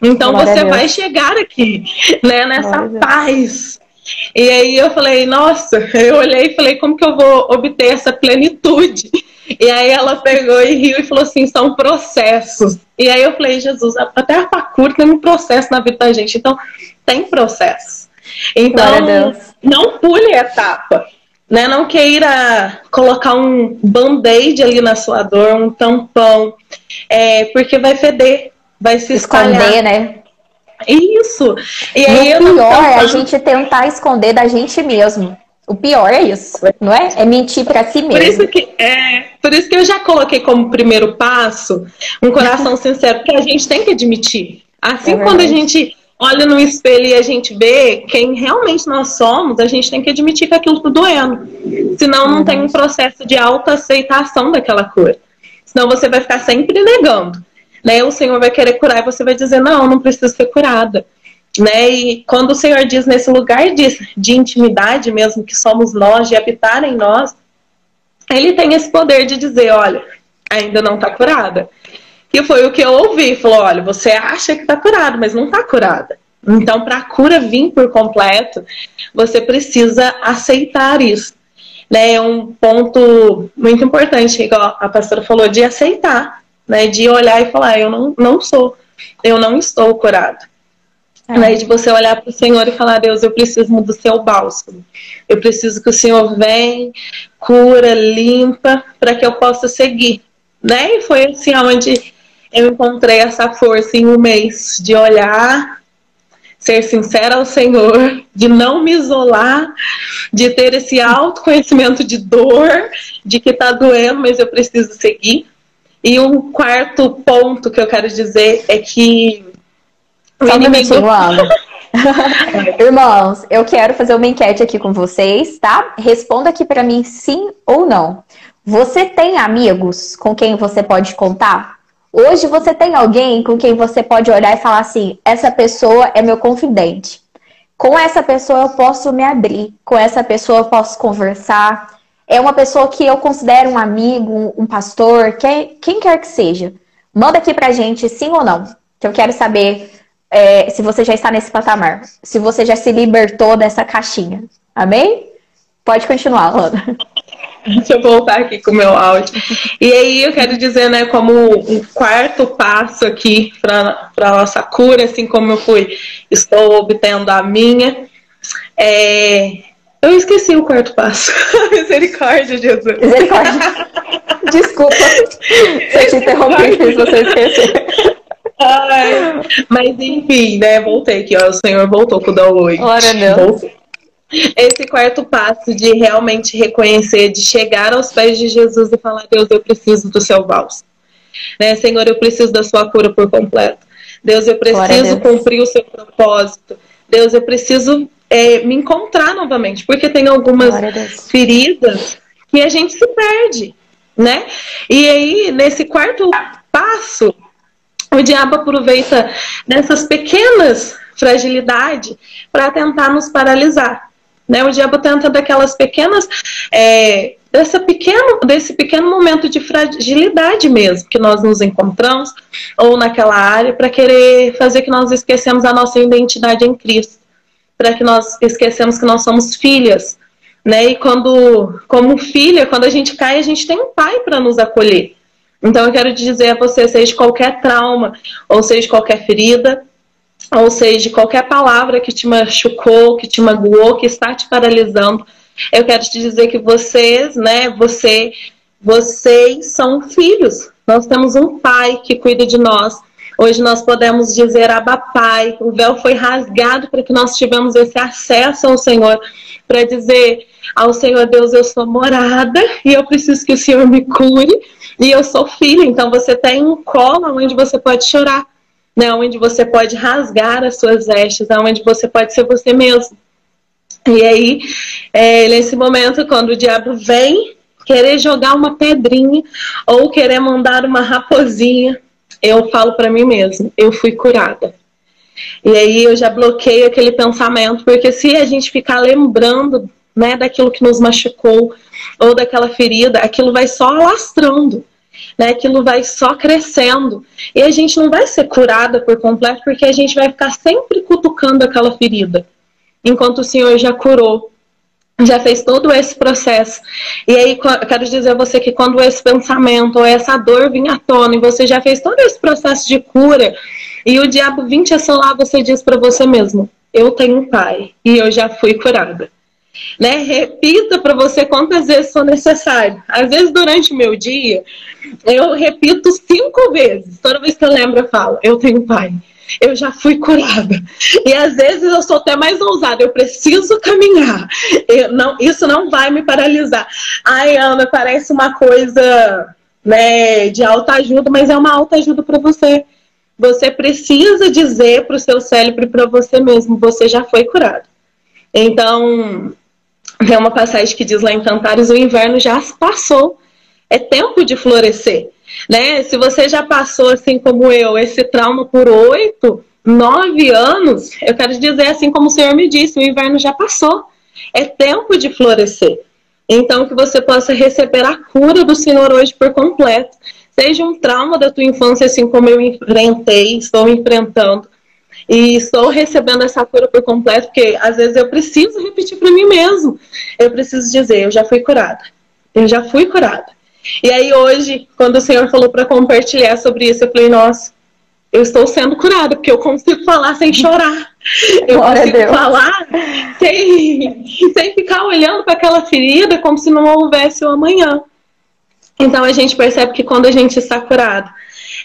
então você vai chegar aqui, né, nessa paz. E aí eu falei, nossa, eu olhei e falei, como que eu vou obter essa plenitude? E aí ela pegou e riu e falou assim, são processos. E aí eu falei, Jesus, até a cura tem um processo na vida da gente, então tem processo. Então, não pule a etapa, né? Não queira colocar um band-aid ali na sua dor, um tampão, porque vai feder, vai se espalhar. Esconder, né? Isso. E aí o pior é a gente tentar esconder da gente mesmo. O pior é isso, não é? É mentir para si mesmo. Por isso que eu já coloquei como primeiro passo um coração sincero, porque a gente tem que admitir. Assim, quando a gente olha no espelho e a gente vê quem realmente nós somos, a gente tem que admitir que aquilo está doendo. Senão não tem um processo de autoaceitação daquela cura. Senão você vai ficar sempre negando, né? O Senhor vai querer curar e você vai dizer, não preciso ser curada. Né? E quando o Senhor diz nesse lugar de intimidade mesmo, que somos nós, de habitar em nós, Ele tem esse poder de dizer, olha, ainda não está curada. E foi o que eu ouvi, falou, olha, você acha que está curado, mas não está curada. Então, para a cura vir por completo, você precisa aceitar isso. Né? É um ponto muito importante, igual a pastora falou, de aceitar, né? De olhar e falar, eu não estou curado. Né, de você olhar para o Senhor e falar, Deus, eu preciso do seu bálsamo. Eu preciso que o Senhor venha, cura, limpa, para que eu possa seguir. Né? E foi assim onde eu encontrei essa força em um mês, de olhar, ser sincera ao Senhor, de não me isolar, de ter esse autoconhecimento de dor, de que está doendo, mas eu preciso seguir. E um quarto ponto que eu quero dizer é que só um minutinho, Ana. Irmãos, eu quero fazer uma enquete aqui com vocês, tá? Responda aqui pra mim sim ou não. Você tem amigos com quem você pode contar? Hoje você tem alguém com quem você pode olhar e falar assim, essa pessoa é meu confidente. Com essa pessoa eu posso me abrir. Com essa pessoa eu posso conversar. É uma pessoa que eu considero um amigo, um pastor, quem quer que seja. Manda aqui pra gente sim ou não. Que eu quero saber... se você já está nesse patamar, se você já se libertou dessa caixinha. Amém? Pode continuar, Ana. Deixa eu voltar aqui com o meu áudio. E aí eu quero dizer, né, como um quarto passo aqui para a nossa cura, assim como estou obtendo a minha. Eu esqueci o quarto passo. Misericórdia, Jesus. Misericórdia. Desculpa se eu te interrompi, fiz você esquecer. Mas enfim, né? Voltei aqui, ó. O Senhor voltou com o download. Glória a Deus. Voltou. Esse quarto passo de realmente reconhecer, de chegar aos pés de Jesus e falar, Deus, eu preciso do seu bálsamo. Né? Senhor, eu preciso da sua cura por completo. Deus, eu preciso cumprir o seu propósito. Deus, eu preciso me encontrar novamente, porque tem algumas feridas que a gente se perde, né? E aí, nesse quarto passo, o diabo aproveita dessas pequenas fragilidades para tentar nos paralisar. Né? O diabo tenta daquelas pequenas, desse pequeno momento de fragilidade mesmo, que nós nos encontramos, ou naquela área, para querer fazer que nós esquecemos a nossa identidade em Cristo, para que nós esquecemos que nós somos filhas. Né? E como filha, quando a gente cai, a gente tem um pai para nos acolher. Então eu quero dizer a você, seja de qualquer trauma, ou seja de qualquer ferida, ou seja de qualquer palavra que te machucou, que te magoou, que está te paralisando, eu quero te dizer que vocês, né, vocês são filhos. Nós temos um pai que cuida de nós. Hoje nós podemos dizer, Abba Pai, o véu foi rasgado para que nós tivemos esse acesso ao Senhor, para dizer ao Senhor, Deus, eu sou morada e eu preciso que o Senhor me cure. E eu sou filha, então você tem um colo onde você pode chorar, né? Onde você pode rasgar as suas vestes, onde você pode ser você mesmo. E aí, nesse momento, quando o diabo vem querer jogar uma pedrinha ou querer mandar uma raposinha, eu falo para mim mesmo, eu fui curada. E aí eu já bloqueio aquele pensamento, porque se a gente ficar lembrando, né, daquilo que nos machucou ou daquela ferida, aquilo vai só alastrando, né, aquilo vai só crescendo. E a gente não vai ser curada por completo, porque a gente vai ficar sempre cutucando aquela ferida, enquanto o Senhor já curou, já fez todo esse processo. E aí eu quero dizer a você que quando esse pensamento ou essa dor vir à tona e você já fez todo esse processo de cura e o diabo vir te assolar, você diz para você mesmo, eu tenho um pai e eu já fui curada. Né? Repita para você quantas vezes for necessário. Às vezes durante o meu dia eu repito 5 vezes. Toda vez que eu lembro eu falo, eu tenho um pai, eu já fui curada. E às vezes eu sou até mais ousada, eu preciso caminhar. Isso não vai me paralisar. Ai, Ana, parece uma coisa, né, de autoajuda, mas é uma autoajuda para você. Você precisa dizer para o seu cérebro e para você mesmo, você já foi curado. Então, tem uma passagem que diz lá em Cantares, o inverno já se passou. É tempo de florescer. Né? Se você já passou, assim como eu, esse trauma por 8, 9 anos, eu quero dizer, assim como o Senhor me disse, o inverno já passou. É tempo de florescer. Então, que você possa receber a cura do Senhor hoje por completo. Seja um trauma da tua infância, assim como eu enfrentei, estou enfrentando. E estou recebendo essa cura por completo, porque às vezes eu preciso repetir para mim mesmo. Eu preciso dizer, eu já fui curada. Eu já fui curada. E aí hoje, quando o Senhor falou para compartilhar sobre isso, eu falei, nossa, eu estou sendo curada, porque eu consigo falar sem chorar. Eu consigo falar sem ficar olhando para aquela ferida como se não houvesse o amanhã. Então a gente percebe que quando a gente está curado,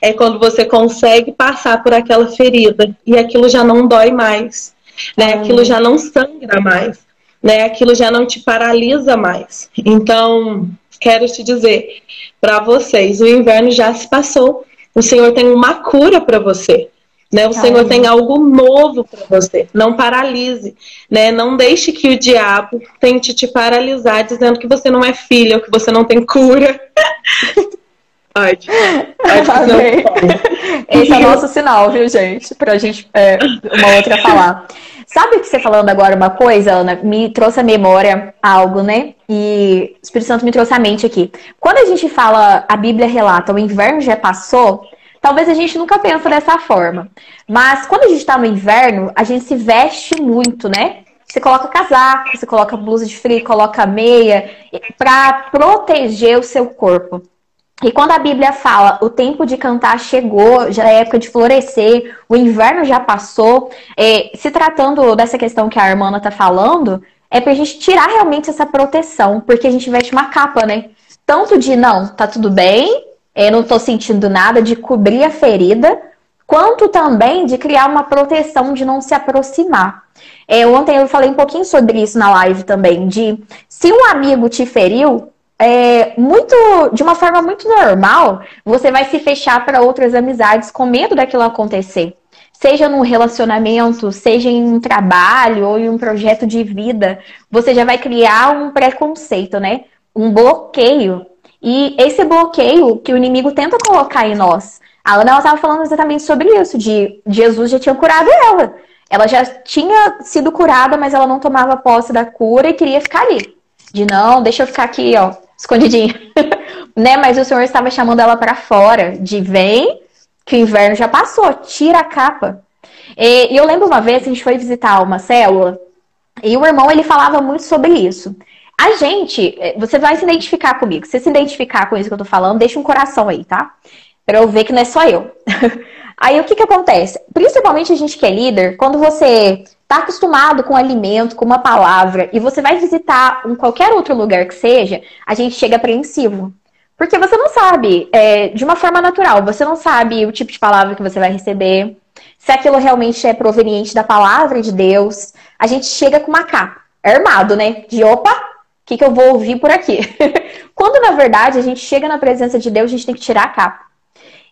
é quando você consegue passar por aquela ferida e aquilo já não dói mais, né? Aquilo já não sangra mais, né? Aquilo já não te paralisa mais. Então, quero te dizer para vocês, o inverno já se passou. O Senhor tem uma cura para você, né? O Senhor tem algo novo para você. Não paralise, né? Não deixe que o diabo tente te paralisar dizendo que você não é filha ou que você não tem cura. Esse é o nosso sinal, viu, gente? Pra gente uma outra falar. Sabe que você falando agora uma coisa, Ana, me trouxe à memória algo, né? E o Espírito Santo me trouxe à mente aqui. Quando a gente fala, a Bíblia relata, o inverno já passou, talvez a gente nunca pensa dessa forma. Mas quando a gente tá no inverno, a gente se veste muito, né? Você coloca casaco, você coloca blusa de frio, coloca meia, pra proteger o seu corpo. E quando a Bíblia fala, o tempo de cantar chegou, já é época de florescer, o inverno já passou, se tratando dessa questão que a irmã está falando, é pra gente tirar realmente essa proteção, porque a gente veste uma capa, né? Tanto de, não, tá tudo bem, não tô sentindo nada, de cobrir a ferida, quanto também de criar uma proteção de não se aproximar. Ontem eu falei um pouquinho sobre isso na live também, de se um amigo te feriu, de uma forma muito normal, você vai se fechar para outras amizades com medo daquilo acontecer. Seja num relacionamento, seja em um trabalho ou em um projeto de vida, você já vai criar um preconceito, né? Um bloqueio. E esse bloqueio que o inimigo tenta colocar em nós. A Ana estava falando exatamente sobre isso, de Jesus já tinha curado ela. Ela já tinha sido curada, mas ela não tomava posse da cura e queria ficar ali. De não, deixa eu ficar aqui, ó, escondidinha. Né? Mas o Senhor estava chamando ela para fora, de vem, que o inverno já passou, tira a capa. E eu lembro uma vez que a gente foi visitar uma célula, e o irmão, ele falava muito sobre isso. A gente, você vai se identificar comigo, se você se identificar com isso que eu tô falando, deixa um coração aí, tá? Pra eu ver que não é só eu. Aí o que acontece? Principalmente a gente que é líder, quando você tá acostumado com alimento, com uma palavra, e você vai visitar qualquer outro lugar que seja, a gente chega apreensivo. Porque você não sabe, de uma forma natural, você não sabe o tipo de palavra que você vai receber, se aquilo realmente é proveniente da palavra de Deus. A gente chega com uma capa, armado, né? De opa, que eu vou ouvir por aqui? Quando, na verdade, a gente chega na presença de Deus, a gente tem que tirar a capa.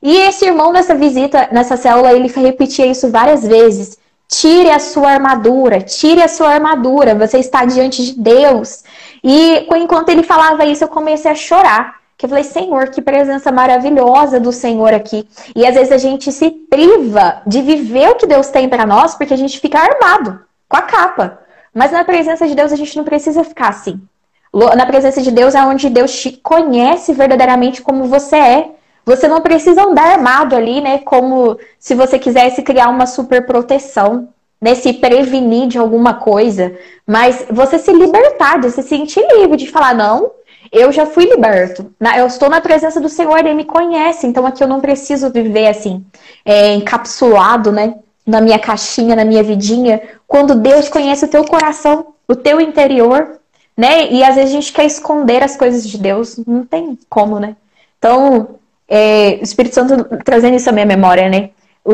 E esse irmão, nessa visita, nessa célula, ele repetia isso várias vezes. Tire a sua armadura, tire a sua armadura, você está diante de Deus. E enquanto ele falava isso, eu comecei a chorar. Que eu falei, Senhor, que presença maravilhosa do Senhor aqui. E às vezes a gente se priva de viver o que Deus tem para nós, porque a gente fica armado, com a capa. Mas na presença de Deus a gente não precisa ficar assim. Na presença de Deus é onde Deus te conhece verdadeiramente como você é. Você não precisa andar armado ali, né? Como se você quisesse criar uma super proteção, né? Se prevenir de alguma coisa. Mas você se libertar, de se sentir livre, de falar, não, eu já fui liberto. Eu estou na presença do Senhor, Ele me conhece. Então aqui eu não preciso viver assim, encapsulado, né? Na minha caixinha, na minha vidinha. Quando Deus conhece o teu coração, o teu interior, né? E às vezes a gente quer esconder as coisas de Deus. Não tem como, né? Então, o Espírito Santo trazendo isso à minha memória, né?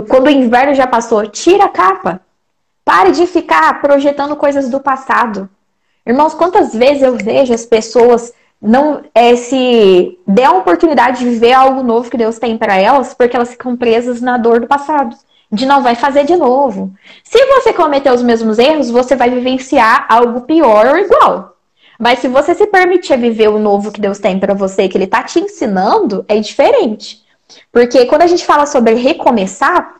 Quando o inverno já passou, tira a capa. Pare de ficar projetando coisas do passado. Irmãos, quantas vezes eu vejo as pessoas não se der a oportunidade de viver algo novo que Deus tem para elas, porque elas ficam presas na dor do passado. De não vai fazer de novo. Se você cometer os mesmos erros, você vai vivenciar algo pior ou igual. Mas se você se permitir viver o novo que Deus tem para você, que Ele tá te ensinando, é diferente. Porque quando a gente fala sobre recomeçar,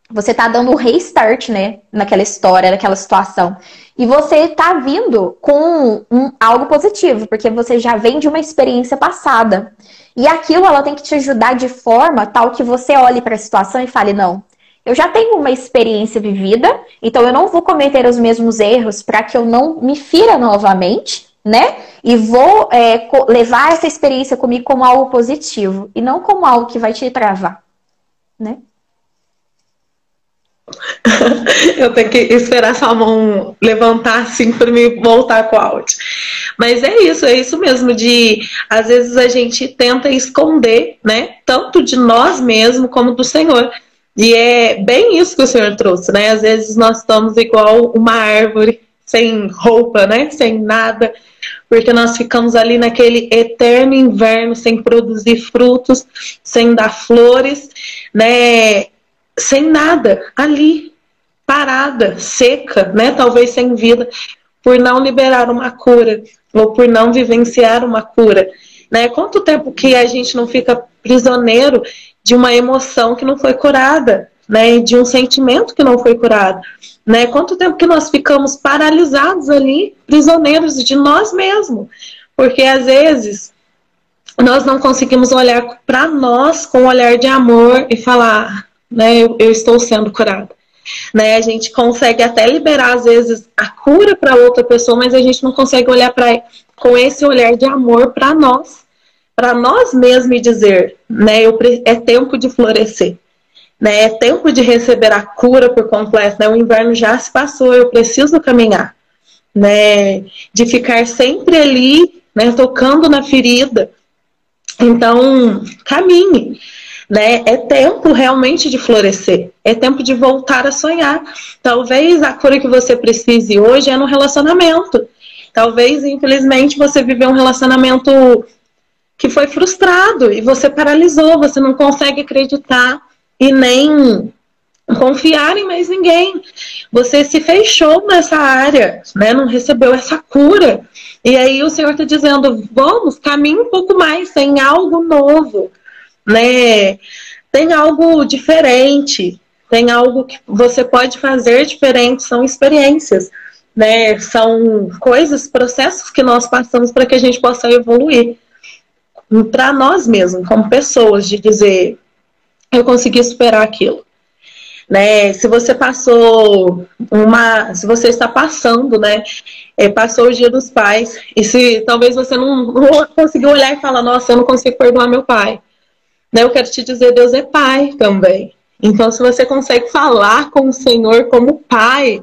você tá dando um restart, né? Naquela história, naquela situação. E você tá vindo com algo positivo, porque você já vem de uma experiência passada. E aquilo, ela tem que te ajudar de forma tal que você olhe para a situação e fale, não, eu já tenho uma experiência vivida, então eu não vou cometer os mesmos erros para que eu não me fira novamente, né? E vou levar essa experiência comigo como algo positivo e não como algo que vai te travar, né? Eu tenho que esperar sua mão levantar assim para me voltar com o áudio. Mas é isso mesmo, de às vezes a gente tenta esconder, né? Tanto de nós mesmos como do Senhor. E é bem isso que o Senhor trouxe, né? Às vezes nós estamos igual uma árvore, sem roupa, né? Sem nada, porque nós ficamos ali naquele eterno inverno, sem produzir frutos, sem dar flores, né? Sem nada, ali, parada, seca, né? Talvez sem vida, por não liberar uma cura, ou por não vivenciar uma cura, né? Quanto tempo que a gente não fica prisioneiro de uma emoção que não foi curada, né? De um sentimento que não foi curado, né? Quanto tempo que nós ficamos paralisados ali, prisioneiros de nós mesmos, porque às vezes nós não conseguimos olhar para nós com um olhar de amor e falar, né, eu estou sendo curada. Né? A gente consegue até liberar, às vezes, a cura para outra pessoa, mas a gente não consegue olhar com esse olhar de amor para nós mesmos e dizer, né, é tempo de florescer. Né? É tempo de receber a cura por completo. Né? O inverno já se passou, eu preciso caminhar. Né? De ficar sempre ali, né, tocando na ferida. Então, caminhe. Né? É tempo realmente de florescer. É tempo de voltar a sonhar. Talvez a cura que você precise hoje é no relacionamento. Talvez, infelizmente, você viveu um relacionamento que foi frustrado e você paralisou, você não consegue acreditar e nem confiar em mais ninguém. Você se fechou nessa área, né? Não recebeu essa cura. E aí o Senhor está dizendo, vamos, caminhe um pouco mais, tem algo novo. Né? Tem algo diferente, tem algo que você pode fazer diferente, são experiências, né? São coisas, processos que nós passamos para que a gente possa evoluir para nós mesmos, como pessoas, de dizer, eu consegui superar aquilo. Né? Se você se você está passando, né? Passou o Dia dos Pais, e se talvez você não conseguiu olhar e falar, nossa, eu não consigo perdoar meu pai. Eu quero te dizer, Deus é Pai também. Então, se você consegue falar com o Senhor como Pai,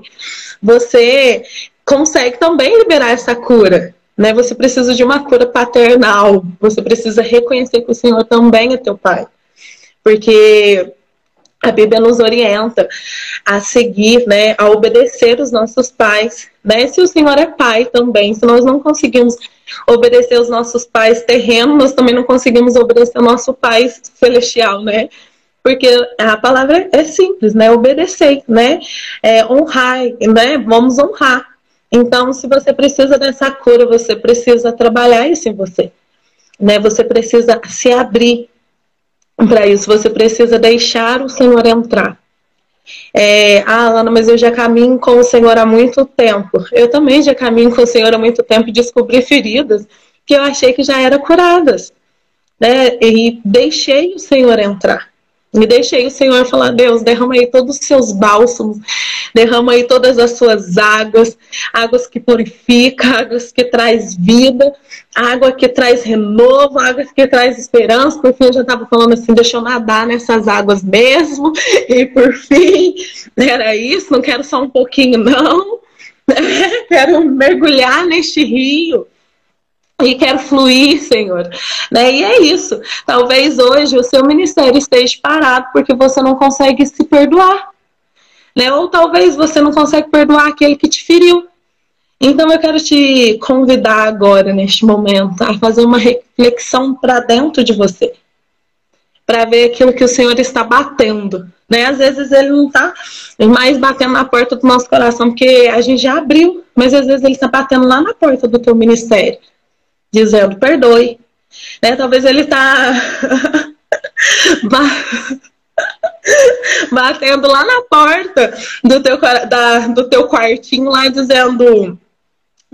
você consegue também liberar essa cura. Né? Você precisa de uma cura paternal. Você precisa reconhecer que o Senhor também é teu Pai. Porque a Bíblia nos orienta a seguir, né, a obedecer os nossos pais, né? Se o Senhor é pai também, se nós não conseguimos obedecer os nossos pais terrenos, nós também não conseguimos obedecer o nosso pai celestial, né? Porque a palavra é simples, né? Obedecer, né? Honrar, né? Vamos honrar. Então, se você precisa dessa cura, você precisa trabalhar isso em você, né? Você precisa se abrir para isso, você precisa deixar o Senhor entrar. Lana, mas eu já caminho com o Senhor há muito tempo. Eu também já caminho com o Senhor há muito tempo e descobri feridas que eu achei que já eram curadas, né? E deixei o Senhor entrar. E deixei o Senhor falar, Deus, derrama aí todos os seus bálsamos, derrama aí todas as suas águas, águas que purificam, águas que traz vida, água que traz renovo, águas que traz esperança. Por fim, eu já estava falando assim, deixa eu nadar nessas águas mesmo. E por fim, era isso, não quero só um pouquinho não, quero mergulhar neste rio. E quero fluir, Senhor. Né? E é isso. Talvez hoje o seu ministério esteja parado porque você não consegue se perdoar. Né? Ou talvez você não consegue perdoar aquele que te feriu. Então eu quero te convidar agora, neste momento, a fazer uma reflexão para dentro de você. Para ver aquilo que o Senhor está batendo. Né? Às vezes ele não está mais batendo na porta do nosso coração, porque a gente já abriu. Mas às vezes ele está batendo lá na porta do teu ministério. Dizendo, perdoe. Né? Talvez ele está batendo lá na porta do teu quartinho lá, dizendo,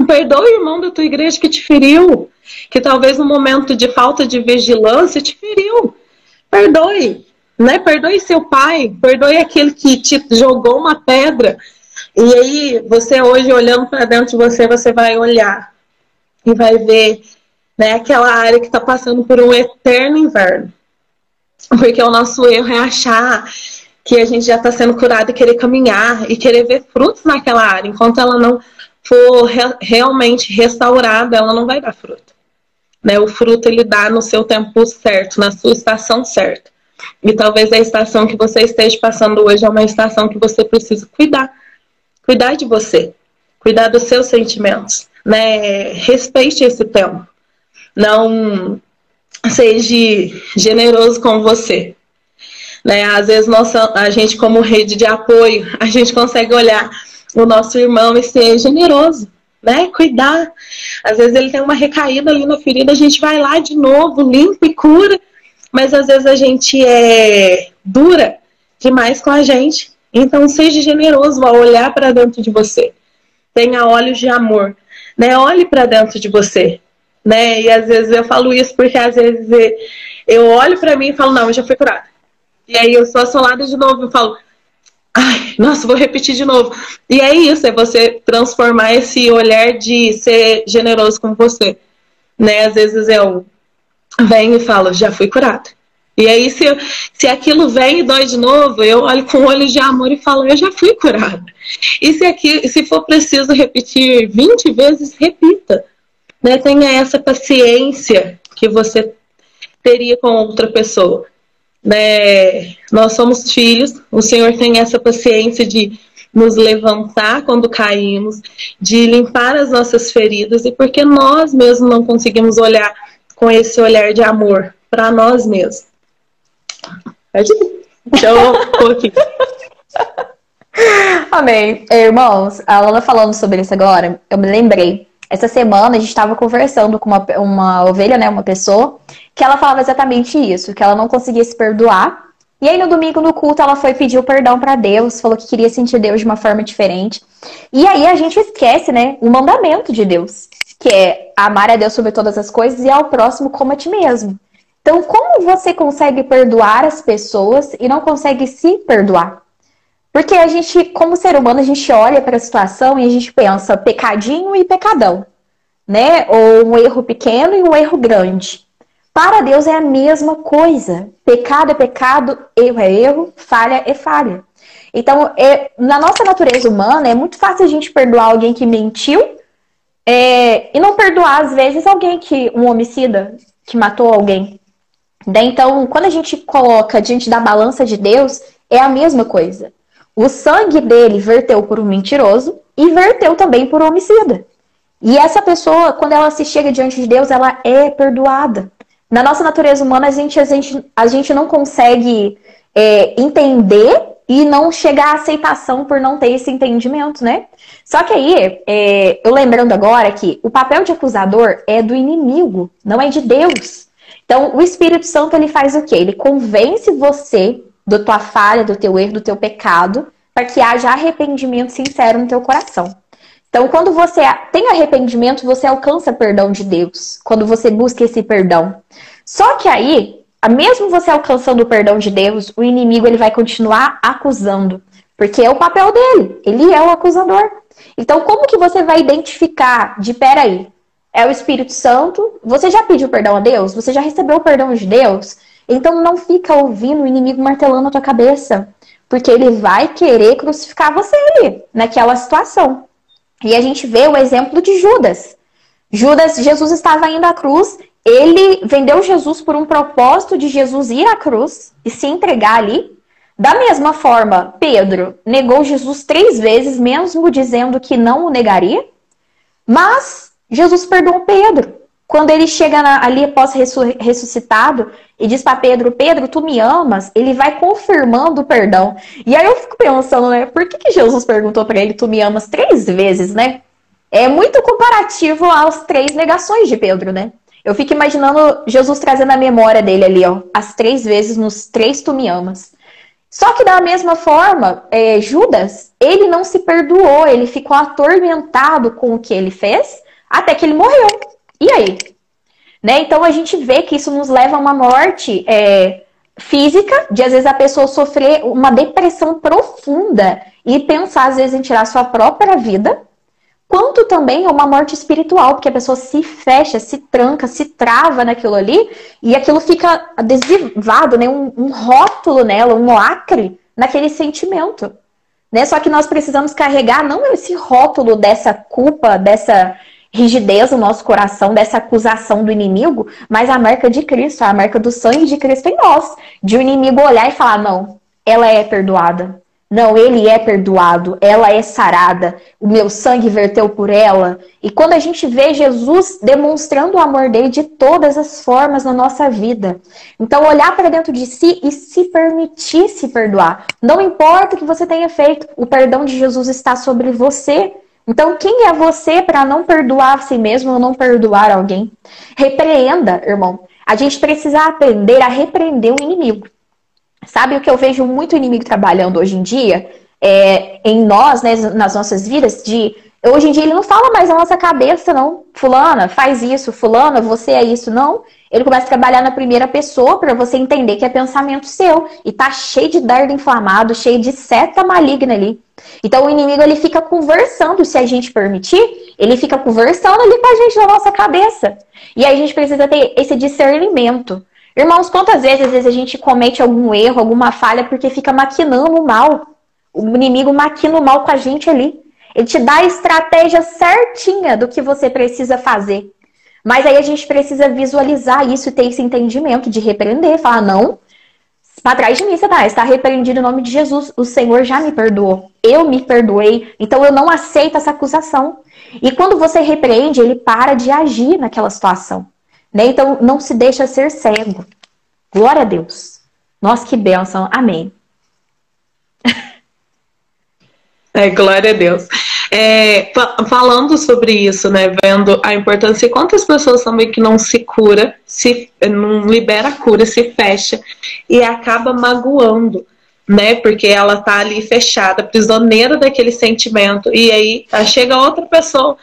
perdoe o irmão da tua igreja que te feriu. Que talvez no momento de falta de vigilância te feriu. Perdoe. Né? Perdoe seu pai. Perdoe aquele que te jogou uma pedra. E aí, você hoje, olhando para dentro de você, você vai olhar. E vai ver, né, aquela área que está passando por um eterno inverno. Porque o nosso erro é achar que a gente já está sendo curado e querer caminhar e querer ver frutos naquela área. Enquanto ela não for realmente restaurada, ela não vai dar fruto. Né? O fruto ele dá no seu tempo certo, na sua estação certa. E talvez a estação que você esteja passando hoje é uma estação que você precisa cuidar. Cuidar de você. Cuidar dos seus sentimentos. Né? Respeite esse tempo. Não seja generoso com você. Né? Às vezes a gente, como rede de apoio, a gente consegue olhar o nosso irmão e ser generoso. Né? Cuidar. Às vezes ele tem uma recaída ali na ferida, a gente vai lá de novo, limpa e cura. Mas às vezes a gente é dura demais com a gente. Então seja generoso ao olhar para dentro de você. Tenha olhos de amor. Né? Olhe para dentro de você. Né? E às vezes eu falo isso porque às vezes eu olho para mim e falo, não, eu já fui curada. E aí eu sou assolada de novo e falo, ai, nossa, vou repetir de novo. E é isso, é você transformar esse olhar de ser generoso com você. Né? Às vezes eu venho e falo, já fui curada. E aí se aquilo vem e dói de novo, eu olho com olhos de amor e falo, eu já fui curada. E se for preciso repetir 20 vezes, repita. Né? Tenha essa paciência que você teria com outra pessoa. Né? Nós somos filhos, o Senhor tem essa paciência de nos levantar quando caímos, de limpar as nossas feridas, e porque nós mesmos não conseguimos olhar com esse olhar de amor para nós mesmos. Então, aqui. Amém. Irmãos, a Lana falando sobre isso agora, eu me lembrei. Essa semana a gente estava conversando com uma ovelha, né, uma pessoa, que ela falava exatamente isso, que ela não conseguia se perdoar. E aí no domingo no culto ela foi pedir o perdão para Deus, falou que queria sentir Deus de uma forma diferente. E aí a gente esquece, né, o mandamento de Deus, que é amar a Deus sobre todas as coisas e ao próximo como a ti mesmo. Então, como você consegue perdoar as pessoas e não consegue se perdoar? Porque a gente, como ser humano, a gente olha para a situação e a gente pensa pecadinho e pecadão, né? Ou um erro pequeno e um erro grande. Para Deus é a mesma coisa. Pecado é pecado, erro é erro, falha é falha. Então, na nossa natureza humana, é muito fácil a gente perdoar alguém que mentiu e não perdoar, às vezes, um homicida que matou alguém. Então, quando a gente coloca diante da balança de Deus, é a mesma coisa. O sangue dele verteu por um mentiroso, inverteu também por homicida. E essa pessoa, quando ela se chega diante de Deus, ela é perdoada. Na nossa natureza humana, a gente não consegue entender e não chegar à aceitação por não ter esse entendimento, né? Só que aí, eu lembrando agora que o papel de acusador é do inimigo, não é de Deus. Então, o Espírito Santo, ele faz o quê? Ele convence você da tua falha, do teu erro, do teu pecado, para que haja arrependimento sincero no teu coração. Então, quando você tem arrependimento, você alcança perdão de Deus. Quando você busca esse perdão. Só que aí, mesmo você alcançando o perdão de Deus, o inimigo ele vai continuar acusando. Porque é o papel dele. Ele é o acusador. Então, como que você vai identificar peraí, é o Espírito Santo? Você já pediu perdão a Deus? Você já recebeu o perdão de Deus? Então, não fica ouvindo o inimigo martelando a tua cabeça. Porque ele vai querer crucificar você ali, naquela situação. E a gente vê o exemplo de Judas. Jesus estava indo à cruz, ele vendeu Jesus por um propósito de Jesus ir à cruz e se entregar ali. Da mesma forma, Pedro negou Jesus 3 vezes, mesmo dizendo que não o negaria. Mas Jesus perdoou Pedro. Quando ele chega ali após ressuscitado e diz para Pedro, Pedro, tu me amas? Ele vai confirmando o perdão. E aí eu fico pensando, né? Por que Jesus perguntou para ele, tu me amas 3 vezes, né? É muito comparativo às 3 negações de Pedro, né? Eu fico imaginando Jesus trazendo a memória dele ali, ó. As 3 vezes, nos 3 tu me amas. Só que da mesma forma, Judas, ele não se perdoou. Ele ficou atormentado com o que ele fez, até que ele morreu. E aí? Né? Então a gente vê que isso nos leva a uma morte física, de às vezes a pessoa sofrer uma depressão profunda e pensar às vezes em tirar sua própria vida, quanto também é uma morte espiritual, porque a pessoa se fecha, se tranca, se trava naquilo ali e aquilo fica adesivado, né? Um rótulo nela, um lacre naquele sentimento. Né? Só que nós precisamos carregar não esse rótulo dessa culpa, dessa rigidez no nosso coração, dessa acusação do inimigo, mas a marca de Cristo, a marca do sangue de Cristo em nós. De o inimigo olhar e falar, não, ela é perdoada. Não, ele é perdoado, ela é sarada, o meu sangue verteu por ela. E quando a gente vê Jesus demonstrando o amor dele de todas as formas na nossa vida. Então, olhar para dentro de si e se permitir se perdoar. Não importa o que você tenha feito, o perdão de Jesus está sobre você. Então, quem é você para não perdoar a si mesmo ou não perdoar alguém? Repreenda, irmão. A gente precisa aprender a repreender o inimigo. Sabe o que eu vejo muito inimigo trabalhando hoje em dia? Em nós, né, nas nossas vidas, hoje em dia ele não fala mais na nossa cabeça, não. Fulana, faz isso. Fulana, você é isso. Não. Ele começa a trabalhar na primeira pessoa para você entender que é pensamento seu. E tá cheio de dardo inflamado, cheio de seta maligna ali. Então o inimigo ele fica conversando, se a gente permitir, ele fica conversando ali com a gente na nossa cabeça. E aí a gente precisa ter esse discernimento. Irmãos, quantas vezes, às vezes a gente comete algum erro, alguma falha, porque fica maquinando o mal. O inimigo maquina o mal com a gente ali. Ele te dá a estratégia certinha do que você precisa fazer. Mas aí a gente precisa visualizar isso e ter esse entendimento de repreender. Falar, não, para trás de mim, Satanás, está repreendido em nome de Jesus. O Senhor já me perdoou. Eu me perdoei. Então eu não aceito essa acusação. E quando você repreende, ele para de agir naquela situação. Né? Então não se deixa ser cego. Glória a Deus. Nossa, que bênção. Amém. Glória a Deus. Falando sobre isso, né, vendo a importância, e quantas pessoas também que não se cura, não libera a cura, se fecha e acaba magoando, né, porque ela tá ali fechada, prisioneira daquele sentimento, e aí chega outra pessoa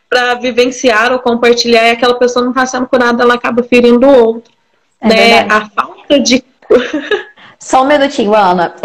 para vivenciar ou compartilhar e aquela pessoa não está sendo curada, ela acaba ferindo o outro, né, a falta de... Só um minutinho, Ana.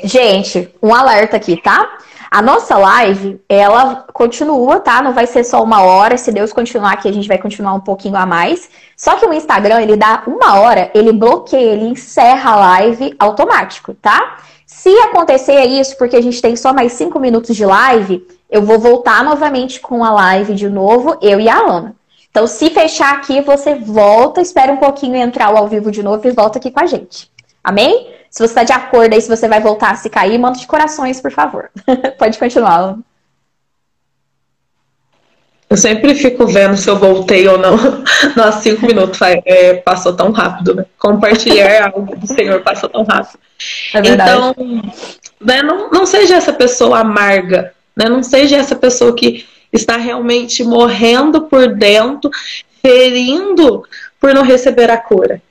Gente, um alerta aqui, tá? A nossa live, ela continua, tá? Não vai ser só 1 hora. Se Deus continuar aqui, a gente vai continuar um pouquinho a mais. Só que o Instagram, ele dá 1 hora, ele bloqueia, ele encerra a live automático, tá? Se acontecer isso, porque a gente tem só mais 5 minutos de live, eu vou voltar novamente com a live de novo, eu e a Ana. Então, se fechar aqui, você volta, espera um pouquinho entrar o ao vivo de novo e volta aqui com a gente. Amém? Se você está de acordo aí, se você vai voltar a se cair, manda de corações, por favor. Pode continuar. Eu sempre fico vendo se eu voltei ou não. Nossa, 5 minutos passou tão rápido, né? Compartilhar algo do Senhor passou tão rápido. É verdade. Então, né, não seja essa pessoa amarga, né? Não seja essa pessoa que está realmente morrendo por dentro, ferindo por não receber a cura,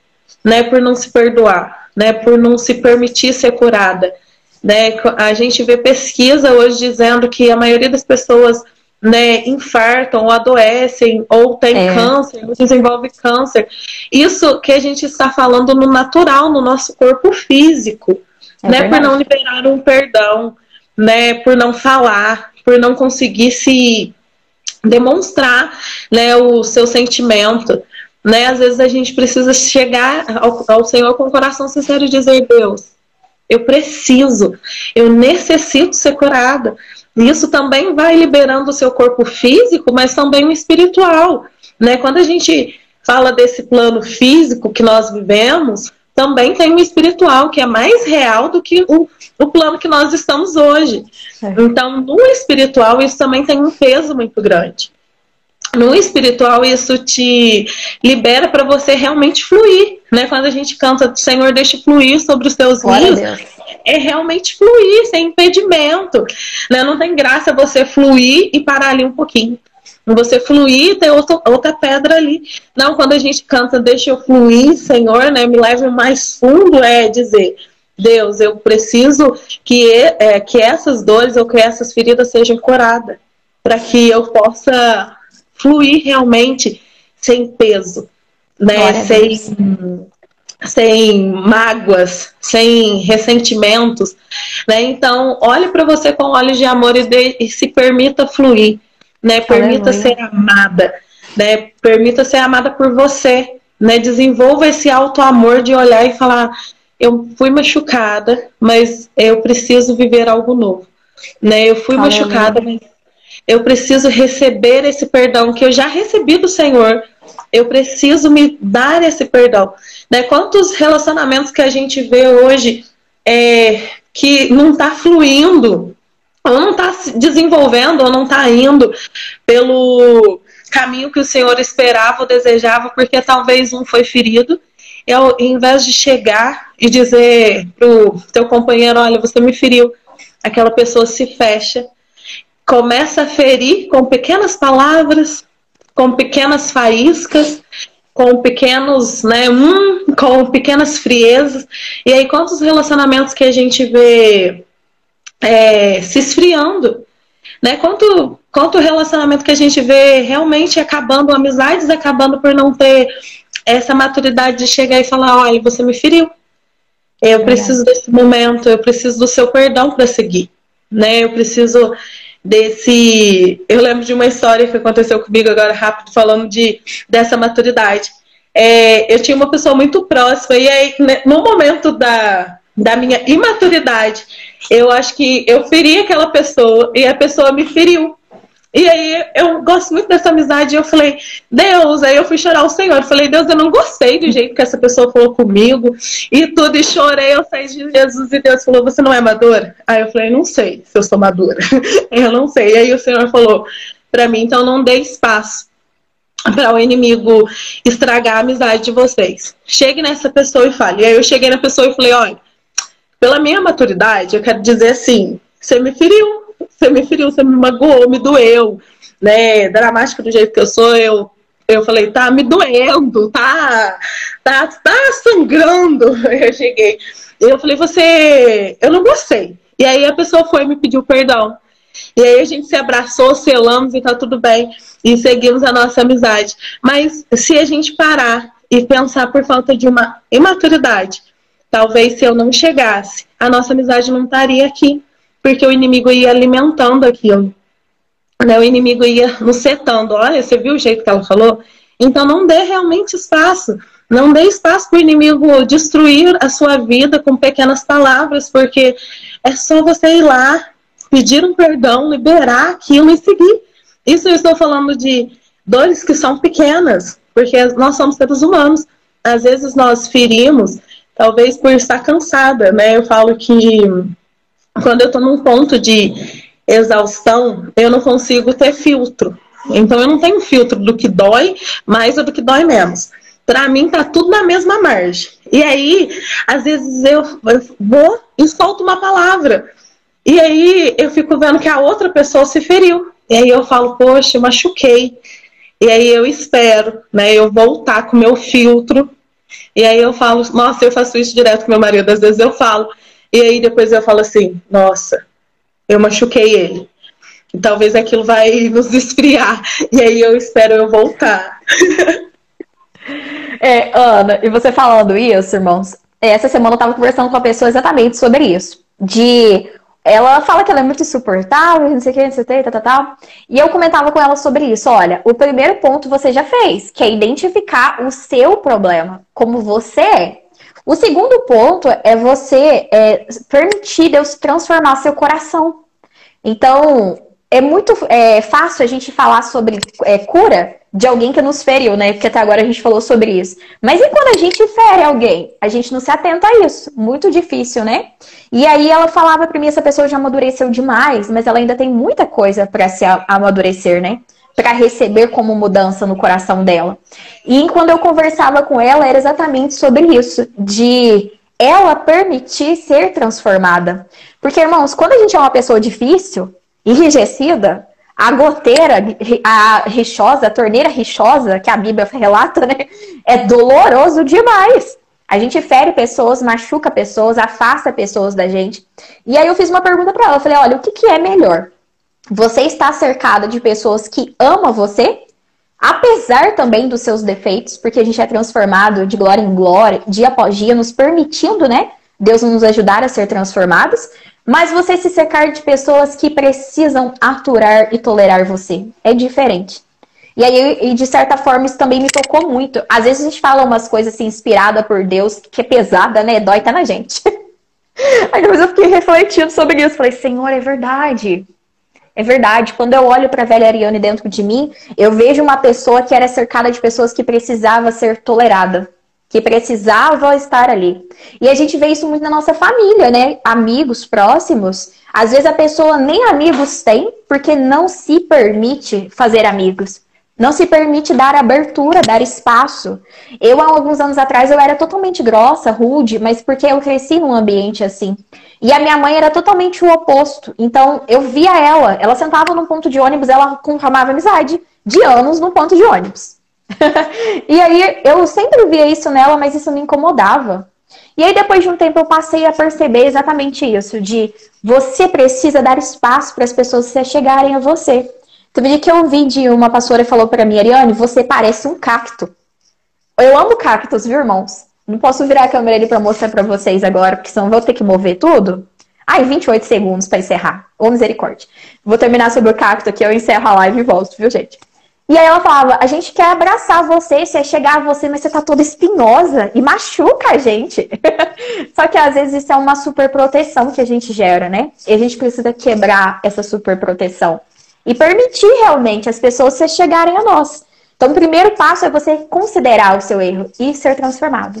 né? Por não se perdoar, né? Por não se permitir ser curada, né? A gente vê pesquisa hoje dizendo que a maioria das pessoas, né, infartam ou adoecem ou tem câncer, desenvolve câncer. Isso que a gente está falando no natural, no nosso corpo físico, né? Por não liberar um perdão, né? Por não falar, por não conseguir se demonstrar, né, o seu sentimento, né? Às vezes a gente precisa chegar ao Senhor com o coração sincero e dizer: Deus, eu preciso, eu necessito ser curada. E isso também vai liberando o seu corpo físico, mas também o espiritual, né? Quando a gente fala desse plano físico que nós vivemos, também tem o espiritual, que é mais real do que o plano que nós estamos hoje. Então, no espiritual, isso também tem um peso muito grande. No espiritual, isso te libera para você realmente fluir, né? Quando a gente canta Senhor, deixe fluir sobre os teus rios, é realmente fluir, sem impedimento, né? Não tem graça você fluir e parar ali um pouquinho. Você fluir e ter outra pedra ali. Não, quando a gente canta deixa eu fluir, Senhor, né? Me leve mais fundo, é dizer: Deus, eu preciso que essas dores ou que essas feridas sejam curadas, para que eu possa fluir realmente sem peso, né? Sem mágoas, sem ressentimentos, né? Então, olhe para você com olhos de amor e se permita fluir, né? Permita ser amada, né? Permita ser amada por você, né? Desenvolva esse auto-amor de olhar e falar: eu fui machucada, mas eu preciso viver algo novo, né? Eu fui machucada, mas eu preciso receber esse perdão que eu já recebi do Senhor. Eu preciso me dar esse perdão, né? Quantos relacionamentos que a gente vê hoje que não está fluindo, ou não está se desenvolvendo, ou não está indo pelo caminho que o Senhor esperava ou desejava, porque talvez um foi ferido. E ao invés de chegar e dizer pro teu companheiro: olha, você me feriu, aquela pessoa se fecha, começa a ferir com pequenas palavras, com pequenas faíscas, com pequenos, né, com pequenas friezas. E aí quantos relacionamentos que a gente vê se esfriando, né? Quanto relacionamento que a gente vê realmente acabando, amizades acabando por não ter essa maturidade de chegar e falar: olha, você me feriu, eu preciso desse momento, eu preciso do seu perdão para seguir, né? Eu preciso eu lembro de uma história que aconteceu comigo agora rápido, falando dessa maturidade. Eu tinha uma pessoa muito próxima, e aí no momento da minha imaturidade, eu acho que eu feri aquela pessoa e a pessoa me feriu. E aí eu gosto muito dessa amizade, e eu falei: Deus, aí eu fui chorar ao Senhor, eu falei: Deus, eu não gostei do jeito que essa pessoa falou comigo e tudo, e chorei, eu saí de Jesus, e Deus falou: você não é madura? Aí eu falei: não sei se eu sou madura. Eu não sei. E aí o Senhor falou pra mim: então não dê espaço para o inimigo estragar a amizade de vocês. Chegue nessa pessoa e fale. E aí eu cheguei na pessoa e falei: olha, pela minha maturidade, eu quero dizer assim, você me feriu, você me magoou, me doeu, né? Dramática do jeito que eu sou, eu falei: tá me doendo, tá sangrando. Eu cheguei, eu falei: eu não gostei. E aí a pessoa foi e me pediu perdão. E aí a gente se abraçou, selamos e tá tudo bem. E seguimos a nossa amizade. Mas se a gente parar e pensar por falta de uma imaturidade, talvez se eu não chegasse, a nossa amizade não estaria aqui. Porque o inimigo ia alimentando aquilo, né? O inimigo ia nos setando. Olha, você viu o jeito que ela falou? Então não dê realmente espaço. Não dê espaço para o inimigo destruir a sua vida com pequenas palavras, porque é só você ir lá, pedir um perdão, liberar aquilo e seguir. Isso eu estou falando de dores que são pequenas, porque nós somos seres humanos. Às vezes nós ferimos, talvez por estar cansada, né? Eu falo que quando eu estou num ponto de exaustão, eu não consigo ter filtro. Então eu não tenho filtro do que dói mais ou do que dói menos. Pra mim tá tudo na mesma margem. E aí, às vezes eu vou e solto uma palavra. E aí eu fico vendo que a outra pessoa se feriu. E aí eu falo, poxa, eu machuquei. E aí eu espero, né, eu voltar com o meu filtro. E aí eu falo, nossa, eu faço isso direto com meu marido. Às vezes eu falo. E aí depois eu falo assim, nossa, eu machuquei ele. E talvez aquilo vai nos esfriar. E aí eu espero eu voltar. Ana, e você falando isso, irmãos, essa semana eu tava conversando com uma pessoa exatamente sobre isso. Ela fala que ela é muito insuportável, não sei o que, não sei o que, tal. E eu comentava com ela sobre isso. Olha, o primeiro ponto você já fez, que é identificar o seu problema, como você é. O segundo ponto é você permitir Deus transformar seu coração. Então, é muito fácil a gente falar sobre cura de alguém que nos feriu, né? Porque até agora a gente falou sobre isso. Mas e quando a gente fere alguém? A gente não se atenta a isso. Muito difícil, né? E aí ela falava pra mim, essa pessoa já amadureceu demais, mas ela ainda tem muita coisa pra se amadurecer, né? Pra receber como mudança no coração dela. E quando eu conversava com ela, era exatamente sobre isso. De ela permitir ser transformada. Porque, irmãos, quando a gente é uma pessoa difícil, enrijecida, a goteira, a rixosa, a torneira rixosa, que a Bíblia relata, né? É doloroso demais. A gente fere pessoas, machuca pessoas, afasta pessoas da gente. E aí eu fiz uma pergunta pra ela. Eu falei, olha, o que é melhor? Você está cercada de pessoas que amam você, apesar também dos seus defeitos, porque a gente é transformado de glória em glória, dia após dia, nos permitindo, né? Deus nos ajudar a ser transformados. Mas você se cercar de pessoas que precisam aturar e tolerar você. É diferente. E aí, de certa forma, isso também me tocou muito. Às vezes a gente fala umas coisas assim, inspirada por Deus, que é pesada, né? Dói até na gente. Aí depois eu fiquei refletindo sobre isso. Falei, Senhor, é verdade. É verdade. Quando eu olho para a velha Ariane dentro de mim, eu vejo uma pessoa que era cercada de pessoas que precisava ser tolerada. Que precisava estar ali. E a gente vê isso muito na nossa família, né? Amigos próximos. Às vezes a pessoa nem amigos tem, porque não se permite fazer amigos. Não se permite dar abertura, dar espaço. Eu, há alguns anos atrás, eu era totalmente grossa, rude, mas porque eu cresci num ambiente assim. E a minha mãe era totalmente o oposto. Então, eu via ela sentava num ponto de ônibus, ela formava amizade de anos num ponto de ônibus. E aí, eu sempre via isso nela, mas isso me incomodava. E aí, depois de um tempo, eu passei a perceber exatamente isso, de você precisa dar espaço para as pessoas se chegarem a você. Teve um dia que eu ouvi de uma pastora que falou pra mim, Ariane, você parece um cacto. Eu amo cactos, viu, irmãos? Não posso virar a câmera ali pra mostrar pra vocês agora, porque senão vou ter que mover tudo. Ai, 28 segundos pra encerrar. Ô, misericórdia. Vou terminar sobre o cacto aqui, eu encerro a live e volto, viu, gente? E aí ela falava, a gente quer abraçar você, se é chegar a você, mas você tá toda espinhosa e machuca a gente. Só que às vezes isso é uma super proteção que a gente gera, né? E a gente precisa quebrar essa super proteção. E permitir realmente as pessoas se chegarem a nós. Então, o primeiro passo é você considerar o seu erro e ser transformado.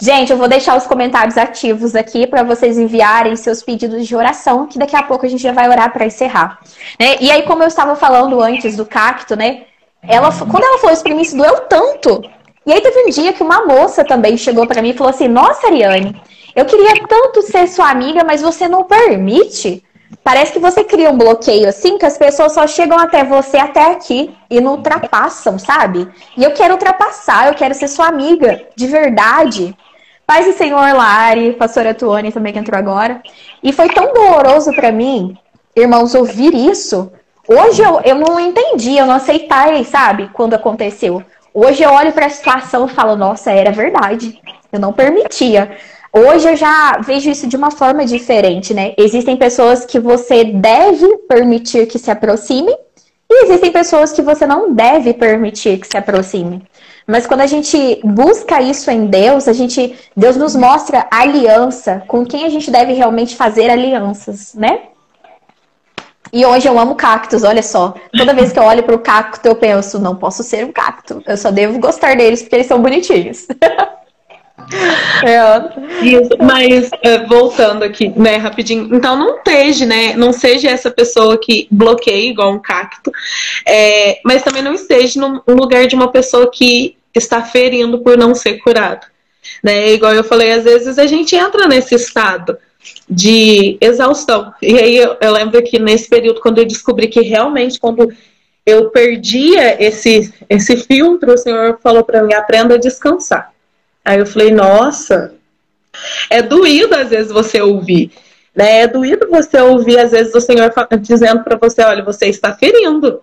Gente, eu vou deixar os comentários ativos aqui para vocês enviarem seus pedidos de oração, que daqui a pouco a gente já vai orar para encerrar. Né? E aí, como eu estava falando antes do cacto, né? Quando ela falou isso pra mim, isso doeu tanto. E aí teve um dia que uma moça também chegou para mim e falou assim, nossa, Ariane, eu queria tanto ser sua amiga, mas você não permite. Parece que você cria um bloqueio assim, que as pessoas só chegam até você até aqui e não ultrapassam, sabe? E eu quero ultrapassar, eu quero ser sua amiga, de verdade. Paz do Senhor, Lari, pastora Tuane também que entrou agora. E foi tão doloroso pra mim, irmãos, ouvir isso. Hoje eu não entendi, eu não aceitei, sabe, quando aconteceu. Hoje eu olho pra situação e falo, nossa, era verdade. Eu não permitia. Hoje eu já vejo isso de uma forma diferente, né? Existem pessoas que você deve permitir que se aproximem e existem pessoas que você não deve permitir que se aproximem. Mas quando a gente busca isso em Deus, Deus nos mostra a aliança com quem a gente deve realmente fazer alianças, né? E hoje eu amo cactos, olha só. Toda vez que eu olho para o cacto, eu penso, não posso ser um cacto. Eu só devo gostar deles porque eles são bonitinhos. Isso, mas voltando aqui, né, rapidinho. Então não esteja, né? Não seja essa pessoa que bloqueia igual um cacto, mas também não esteja no lugar de uma pessoa que está ferindo por não ser curado. Né? Igual eu falei, às vezes a gente entra nesse estado de exaustão. E aí eu lembro que nesse período, quando eu descobri que realmente, quando eu perdia esse filtro, o Senhor falou para mim, aprenda a descansar. Aí eu falei, nossa, é doído às vezes você ouvir, né? É doído você ouvir às vezes o Senhor dizendo para você, olha, você está ferindo.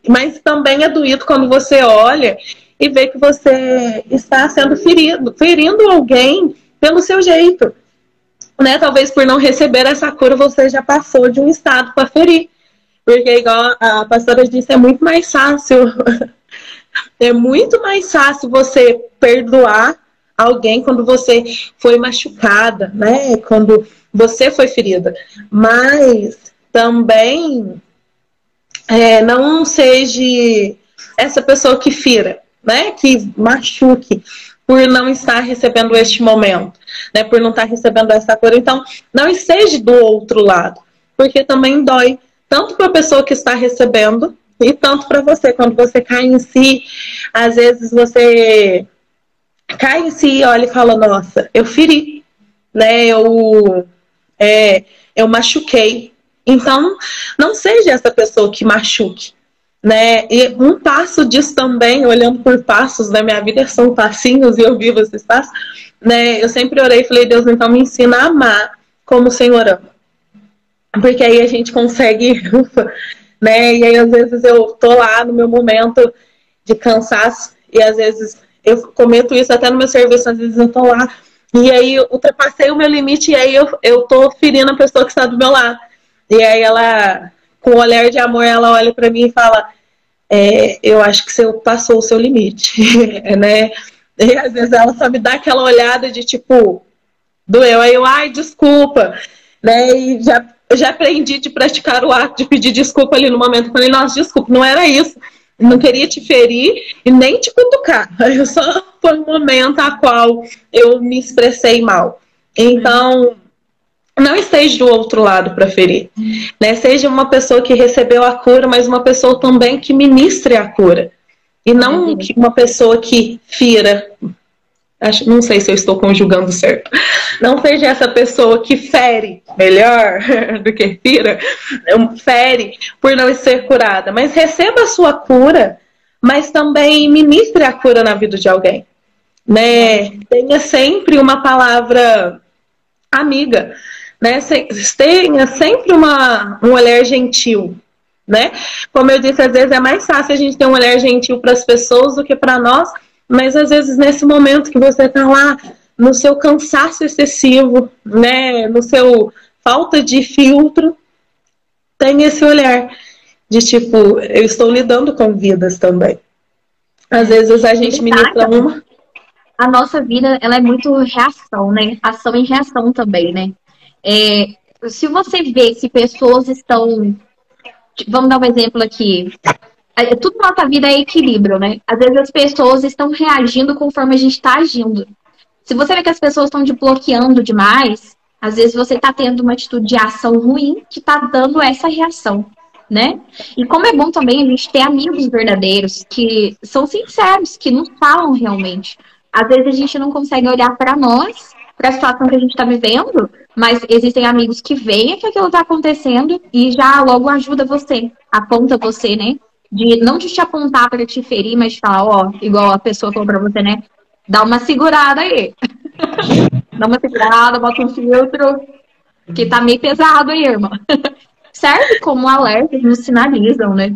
Mas também é doído quando você olha e vê que você está sendo ferindo alguém pelo seu jeito. Né? Talvez por não receber essa cura você já passou de um estado para ferir. Porque, igual a pastora disse, é muito mais fácil. É muito mais fácil você perdoar alguém quando você foi machucada, né? Quando você foi ferida. Mas também não seja essa pessoa que fira, né? Que machuque por não estar recebendo este momento, né? Por não estar recebendo essa cura. Então, não esteja do outro lado, porque também dói tanto para a pessoa que está recebendo e tanto para você. Quando você cai em si, às vezes você cai em si e olha e fala, nossa, eu feri, né? Eu machuquei. Então, não seja essa pessoa que machuque, né? E um passo disso também, olhando por passos, né? Minha vida são passinhos e eu vivo esses passos, né? Eu sempre orei e falei, Deus, então me ensina a amar como o Senhor ama. Porque aí a gente consegue, né? E aí às vezes eu tô lá no meu momento de cansaço e às vezes eu cometo isso até no meu serviço, às vezes eu tô lá e aí eu ultrapassei o meu limite e aí eu tô ferindo a pessoa que está do meu lado. E aí ela, com um olhar de amor, ela olha para mim e fala, eu acho que você passou o seu limite, né? E às vezes ela só me dá aquela olhada de tipo, doeu, aí eu, ai, desculpa, né? E eu já aprendi de praticar o ato de pedir desculpa ali no momento. Eu falei, nossa, desculpa, não era isso. Eu não queria te ferir e nem te cutucar. Eu só foi um momento a qual eu me expressei mal. Então, não esteja do outro lado para ferir. Né? Seja uma pessoa que recebeu a cura, mas uma pessoa também que ministre a cura. E não uma pessoa que fira. Não sei se eu estou conjugando certo. Não seja essa pessoa que fere, melhor do que fira, fere por não ser curada. Mas receba a sua cura, mas também ministre a cura na vida de alguém. Né? Tenha sempre uma palavra amiga. Né? Tenha sempre um olhar gentil. Né? Como eu disse, às vezes é mais fácil a gente ter um olhar gentil para as pessoas do que para nós. Mas às vezes nesse momento que você está lá no seu cansaço excessivo, né, no seu falta de filtro, tem esse olhar de tipo, eu estou lidando com vidas também. Às vezes a gente ministra uma. A nossa vida, ela é muito reação, né? Ação e reação também, né? Se você vê que pessoas estão... Vamos dar um exemplo aqui. Tudo na nossa vida é equilíbrio, né? Às vezes as pessoas estão reagindo conforme a gente está agindo. Se você vê que as pessoas estão te bloqueando demais, às vezes você está tendo uma atitude de ação ruim que está dando essa reação, né? E como é bom também a gente ter amigos verdadeiros que são sinceros, que nos falam realmente. Às vezes a gente não consegue olhar para nós, para a situação que a gente está vivendo, mas existem amigos que veem que aquilo está acontecendo e já logo ajuda você, aponta você, né? Não de te apontar para te ferir, mas de falar, ó, igual a pessoa falou pra você, né? Dá uma segurada aí. Dá uma segurada, bota um filtro, que tá meio pesado aí, irmã. Serve como alerta, nos sinalizam, né?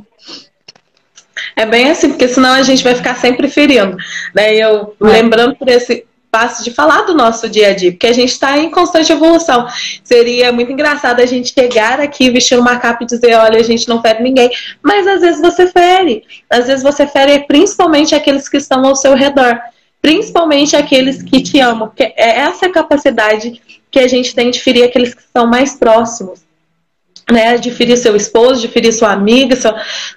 É bem assim, porque senão a gente vai ficar sempre ferindo. Né? Eu lembrando por esse passo de falar do nosso dia a dia, porque a gente está em constante evolução. Seria muito engraçado a gente chegar aqui, vestir uma capa e dizer, olha, a gente não fere ninguém, mas às vezes você fere. Às vezes você fere principalmente aqueles que estão ao seu redor, principalmente aqueles que te amam, porque é essa capacidade que a gente tem de ferir aqueles que são mais próximos. Né? De ferir seu esposo, de ferir sua amiga,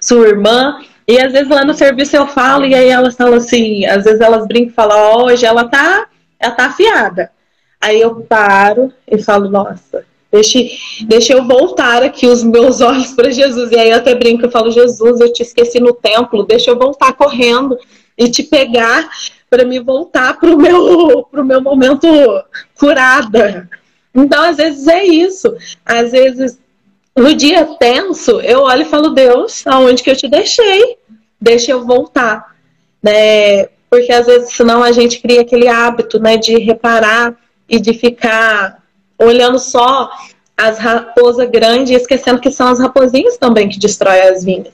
sua irmã. E às vezes lá no serviço eu falo, e aí elas falam assim, às vezes elas brincam e falam, hoje ela tá ela tá afiada. Aí eu paro e falo, nossa, deixa eu voltar aqui os meus olhos para Jesus. E aí eu até brinco, eu falo, Jesus, eu te esqueci no templo, deixa eu voltar correndo e te pegar para me voltar pro meu momento curada. Então, às vezes é isso. Às vezes, no dia tenso, eu olho e falo, Deus, aonde que eu te deixei? Deixa eu voltar. Né? Porque às vezes, senão a gente cria aquele hábito, né, de reparar e de ficar olhando só as raposas grandes e esquecendo que são as raposinhas também que destroem as vinhas.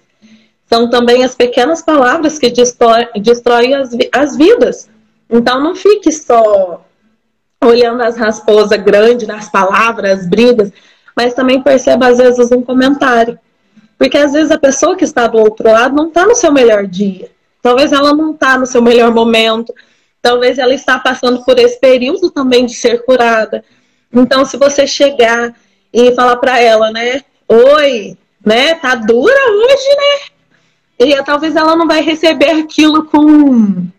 São também as pequenas palavras que destroem as vidas. Então não fique só olhando as raposas grandes, nas palavras, as brigas, mas também perceba às vezes um comentário. Porque às vezes a pessoa que está do outro lado não está no seu melhor dia. Talvez ela não está no seu melhor momento. Talvez ela está passando por esse período também de ser curada. Então, se você chegar e falar para ela, né? Oi, né? Tá dura hoje, né? E talvez ela não vai receber aquilo com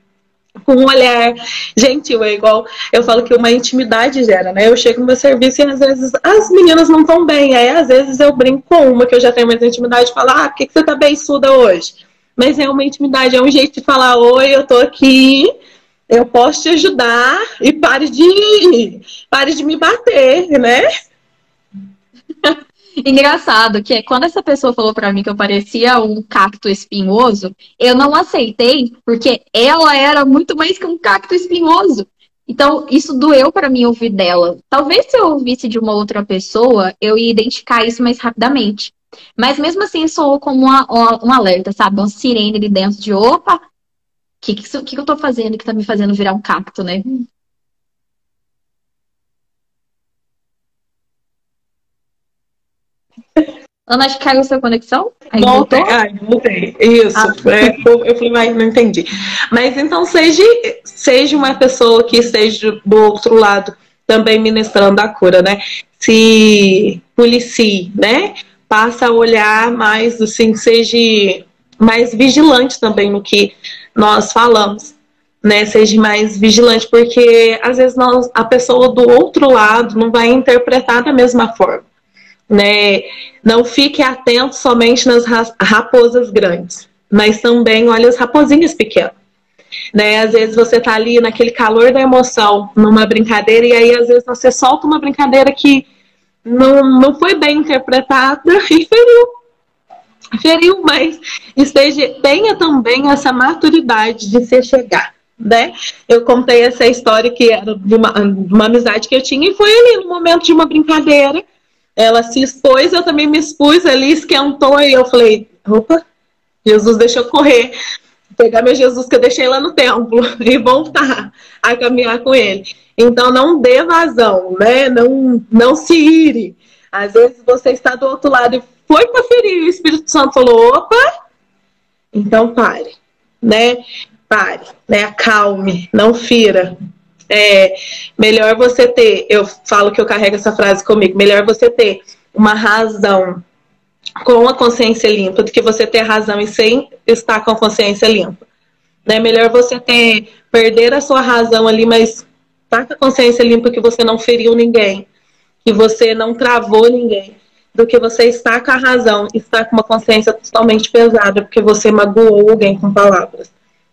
um olhar gentil. É igual eu falo que uma intimidade gera, né? Eu chego no meu serviço e às vezes as meninas não estão bem. Aí às vezes eu brinco com uma que eu já tenho mais intimidade e falo, por que você tá beiçuda hoje? Mas é uma intimidade, é um jeito de falar, oi, eu tô aqui, eu posso te ajudar e pare de me bater, né? Engraçado que quando essa pessoa falou pra mim que eu parecia um cacto espinhoso, eu não aceitei, porque ela era muito mais que um cacto espinhoso. Então, isso doeu pra mim ouvir dela. Talvez se eu ouvisse de uma outra pessoa, eu ia identificar isso mais rapidamente. Mas mesmo assim, soou como um alerta, sabe? Uma sirene ali dentro de, opa, o que eu tô fazendo que tá me fazendo virar um cacto, né? Ana, acho que caiu sua conexão? Aí voltou? Voltei. Isso. Eu falei, mas não entendi. Mas então seja uma pessoa que esteja do outro lado também ministrando a cura, né? Se policie, né? Passa a olhar mais, assim, seja mais vigilante também no que nós falamos, né? Seja mais vigilante, porque às vezes a pessoa do outro lado não vai interpretar da mesma forma. Né? Não fique atento somente nas raposas grandes, mas também olha as raposinhas pequenas. Né? Às vezes você tá ali naquele calor da emoção, numa brincadeira, e aí às vezes você solta uma brincadeira que não foi bem interpretada e feriu, mas tenha também essa maturidade de se chegar. Né? Eu contei essa história que era de uma amizade que eu tinha, e foi ali no momento de uma brincadeira. Ela se expôs, eu também me expus ali, esquentou, e eu falei, opa, Jesus, deixa eu correr, pegar meu Jesus que eu deixei lá no templo e voltar a caminhar com ele. Então não dê vazão, né? Não se ire. Às vezes você está do outro lado e foi para ferir, e o Espírito Santo falou, opa, então pare, né? Pare, né? Acalme, não fira. Melhor você ter, eu falo que eu carrego essa frase comigo, melhor você ter uma razão com a consciência limpa do que você ter razão e sem estar com a consciência limpa, né? Melhor você perder a sua razão ali, mas estar com a consciência limpa, que você não feriu ninguém, que você não travou ninguém, do que você estar com a razão e estar com uma consciência totalmente pesada porque você magoou alguém com palavras,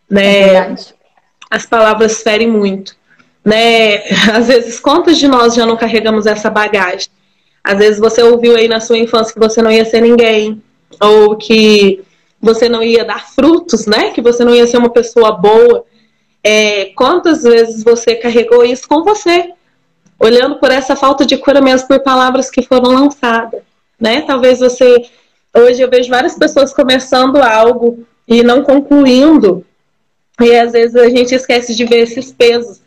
né? As palavras ferem muito. Né? Às vezes, quantos de nós já não carregamos essa bagagem? Às vezes você ouviu aí na sua infância que você não ia ser ninguém, ou que você não ia dar frutos, né? Que você não ia ser uma pessoa boa. Quantas vezes você carregou isso com você? Olhando por essa falta de cura mesmo, por palavras que foram lançadas, né? Talvez você... Hoje eu vejo várias pessoas começando algo e não concluindo, e às vezes a gente esquece de ver esses pesos,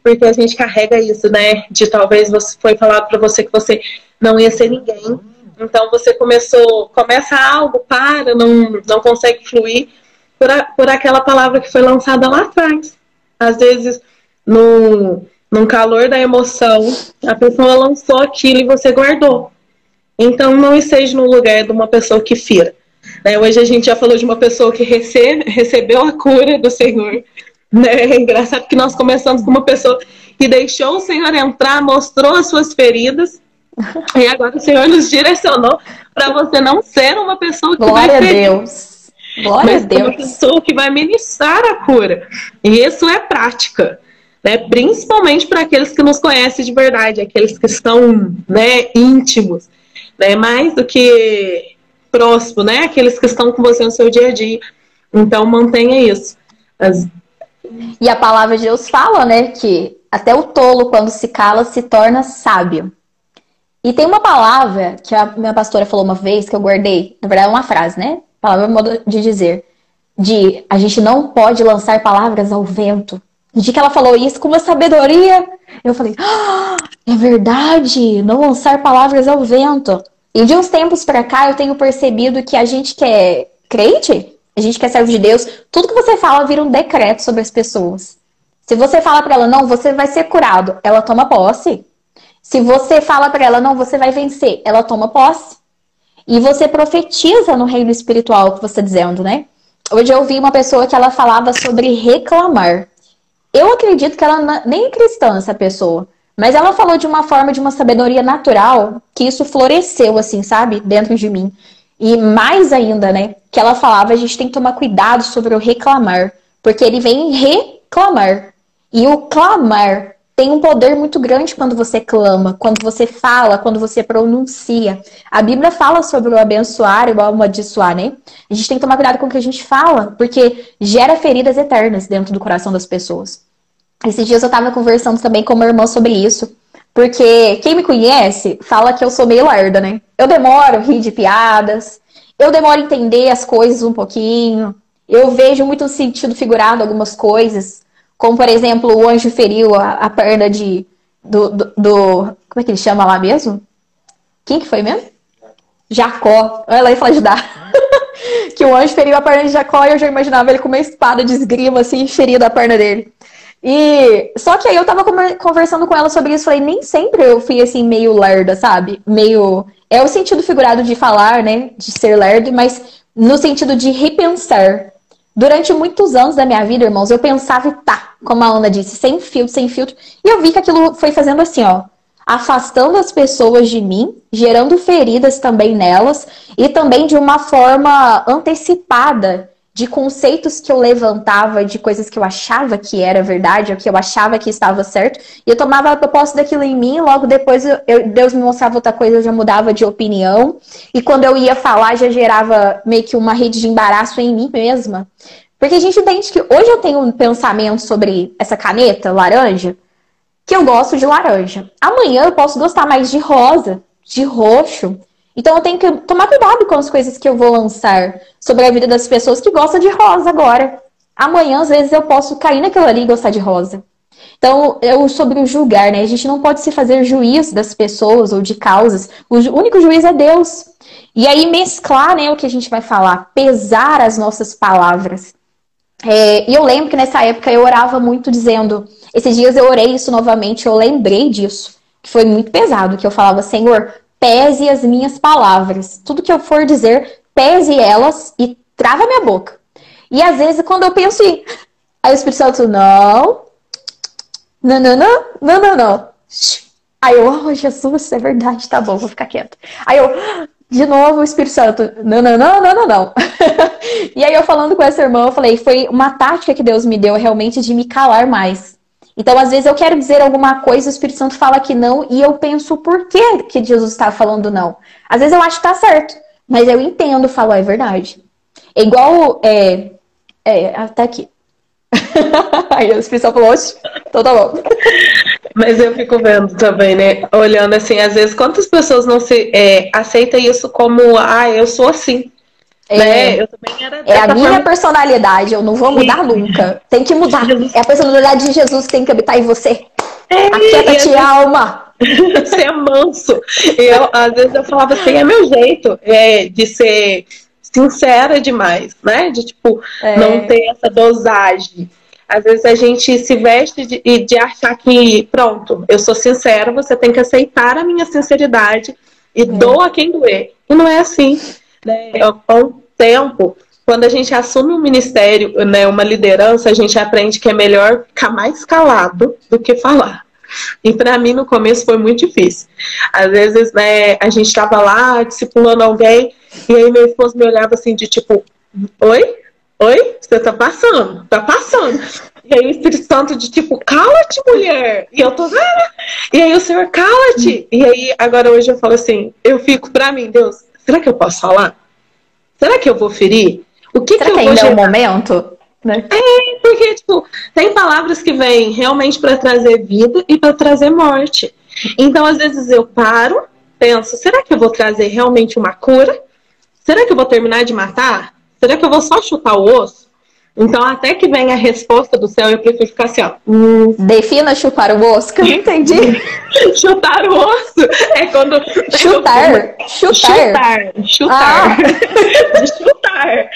porque a gente carrega isso, né? De talvez foi falado para você que você não ia ser ninguém. Então você começa algo, não consegue fluir por aquela palavra que foi lançada lá atrás. Às vezes, num calor da emoção, a pessoa lançou aquilo e você guardou. Então não esteja no lugar de uma pessoa que fira. Né? Hoje a gente já falou de uma pessoa que recebeu a cura do Senhor, Né? É engraçado que nós começamos com uma pessoa que deixou o Senhor entrar, mostrou as suas feridas, e agora o Senhor nos direcionou para você não ser uma pessoa que Glória vai a ferir, Deus. Glória mas a uma Deus. pessoa que vai ministrar a cura. E isso é prática, né? Principalmente para aqueles que nos conhecem de verdade, aqueles que estão, né, íntimos, né? Mais do que próximo, né? Aqueles que estão com você no seu dia a dia. Então mantenha isso. E a palavra de Deus fala, né, que até o tolo, quando se cala, se torna sábio. E tem uma palavra que a minha pastora falou uma vez, que eu guardei, na verdade é uma frase, né? Palavra é um modo de dizer, de a gente não pode lançar palavras ao vento. No dia que ela falou isso com uma sabedoria, eu falei, é verdade, não lançar palavras ao vento. E de uns tempos pra cá eu tenho percebido que a gente que é crente, a gente que é servo de Deus, tudo que você fala vira um decreto sobre as pessoas. Se você fala pra ela, não, você vai ser curado, ela toma posse. Se você fala pra ela, não, você vai vencer, ela toma posse. E você profetiza no reino espiritual, que você está dizendo, né? Hoje eu ouvi uma pessoa que ela falava sobre reclamar. Eu acredito que ela nem é cristã, essa pessoa. Mas ela falou de uma forma, de uma sabedoria natural, que isso floresceu, assim, sabe? Dentro de mim. E mais ainda, né? Que ela falava, a gente tem que tomar cuidado sobre o reclamar. Porque ele vem reclamar. E o clamar tem um poder muito grande quando você clama, quando você fala, quando você pronuncia. A Bíblia fala sobre o abençoar e o amaldiçoar, né? A gente tem que tomar cuidado com o que a gente fala, porque gera feridas eternas dentro do coração das pessoas. Esses dias eu tava conversando também com uma irmã sobre isso, porque quem me conhece fala que eu sou meio lerda, né? Eu demoro a rir de piadas, eu demoro a entender as coisas um pouquinho, eu vejo muito sentido figurado algumas coisas. Como, por exemplo, o anjo feriu a perna do... Como é que ele chama lá mesmo? Quem que foi mesmo? Jacó. Ela ia falar Judá. Que o anjo feriu a perna de Jacó e eu já imaginava ele com uma espada de esgrima, assim, ferindo a perna dele. E só que aí eu tava conversando com ela sobre isso. Falei, nem sempre eu fui, assim, meio lerda, sabe? Meio... É o sentido figurado de falar, né? De ser lerdo, mas no sentido de repensar. Durante muitos anos da minha vida, irmãos, eu pensava e tá, como a Ana disse, sem filtro, sem filtro. E eu vi que aquilo foi fazendo assim, ó, afastando as pessoas de mim, gerando feridas também nelas, e também de uma forma antecipada de conceitos que eu levantava, de coisas que eu achava que era verdade, ou que eu achava que estava certo, e eu tomava posse daquilo em mim, e logo depois Deus me mostrava outra coisa, eu já mudava de opinião, e quando eu ia falar, já gerava meio que uma rede de embaraço em mim mesma. Porque a gente entende que hoje eu tenho um pensamento sobre essa caneta laranja, que eu gosto de laranja. Amanhã eu posso gostar mais de rosa, de roxo. Então eu tenho que tomar cuidado com as coisas que eu vou lançar sobre a vida das pessoas que gostam de rosa agora. Amanhã, às vezes, eu posso cair naquilo ali e gostar de rosa. Então, sobre o julgar, né? A gente não pode se fazer juiz das pessoas ou de causas. O único juiz é Deus. E aí mesclar, né, o que a gente vai falar, pesar as nossas palavras. E eu lembro que nessa época eu orava muito dizendo... Esses dias eu orei isso novamente, eu lembrei disso. Que foi muito pesado, que eu falava, Senhor... Pese as minhas palavras. Tudo que eu for dizer, pese elas e trava minha boca. E às vezes, quando eu penso em... Aí o Espírito Santo, não. Aí eu, oh, Jesus, é verdade, tá bom, vou ficar quieto. Aí eu, de novo, o Espírito Santo, não. E aí eu falando com essa irmã, eu falei, foi uma tática que Deus me deu realmente de me calar mais. Então, às vezes, eu quero dizer alguma coisa, o Espírito Santo fala que não, e eu penso por que Jesus está falando não. Às vezes eu acho que tá certo, mas eu entendo, falo, é verdade. É igual, até aqui. Aí o Espírito Santo falou, então tá bom. Mas eu fico vendo também, né, olhando assim, às vezes, quantas pessoas não se aceitam isso como, eu sou assim. Né? Eu também era a minha personalidade, eu não vou mudar nunca. Tem que mudar. É a personalidade de Jesus que tem que habitar em você. Aquieta-te, alma. Ser manso. Às vezes eu falava assim, é meu jeito de ser sincera demais, né? De tipo, não ter essa dosagem. Às vezes a gente se veste de achar que, pronto, eu sou sincera, você tem que aceitar a minha sinceridade e doa quem doer. E não é assim. Né? Com o tempo, quando a gente assume um ministério, né, uma liderança, a gente aprende que é melhor ficar mais calado do que falar. E para mim, no começo, foi muito difícil. Às vezes, né, a gente estava lá discipulando alguém, e aí meu esposo me olhava assim, de tipo, oi? Oi? Você tá passando? Tá passando. E aí o Espírito Santo de tipo, cala-te, mulher. E eu tô, e aí o Senhor, cala-te. E aí, agora hoje eu falo assim, eu fico pra mim, Deus, será que eu posso falar? Será que eu vou ferir? O que Será que que eu vou ainda é o gerar? momento? Né? Porque, tipo, tem palavras que vêm realmente para trazer vida e para trazer morte. Então, às vezes eu paro, penso, será que eu vou trazer realmente uma cura? Será que eu vou terminar de matar? Será que eu vou só chutar o osso? Então, até que venha a resposta do céu, eu prefiro ficar assim, ó. Defina chupar o osso, que eu não entendi. Chutar o osso é quando... Chutar. Chutar. De chutar.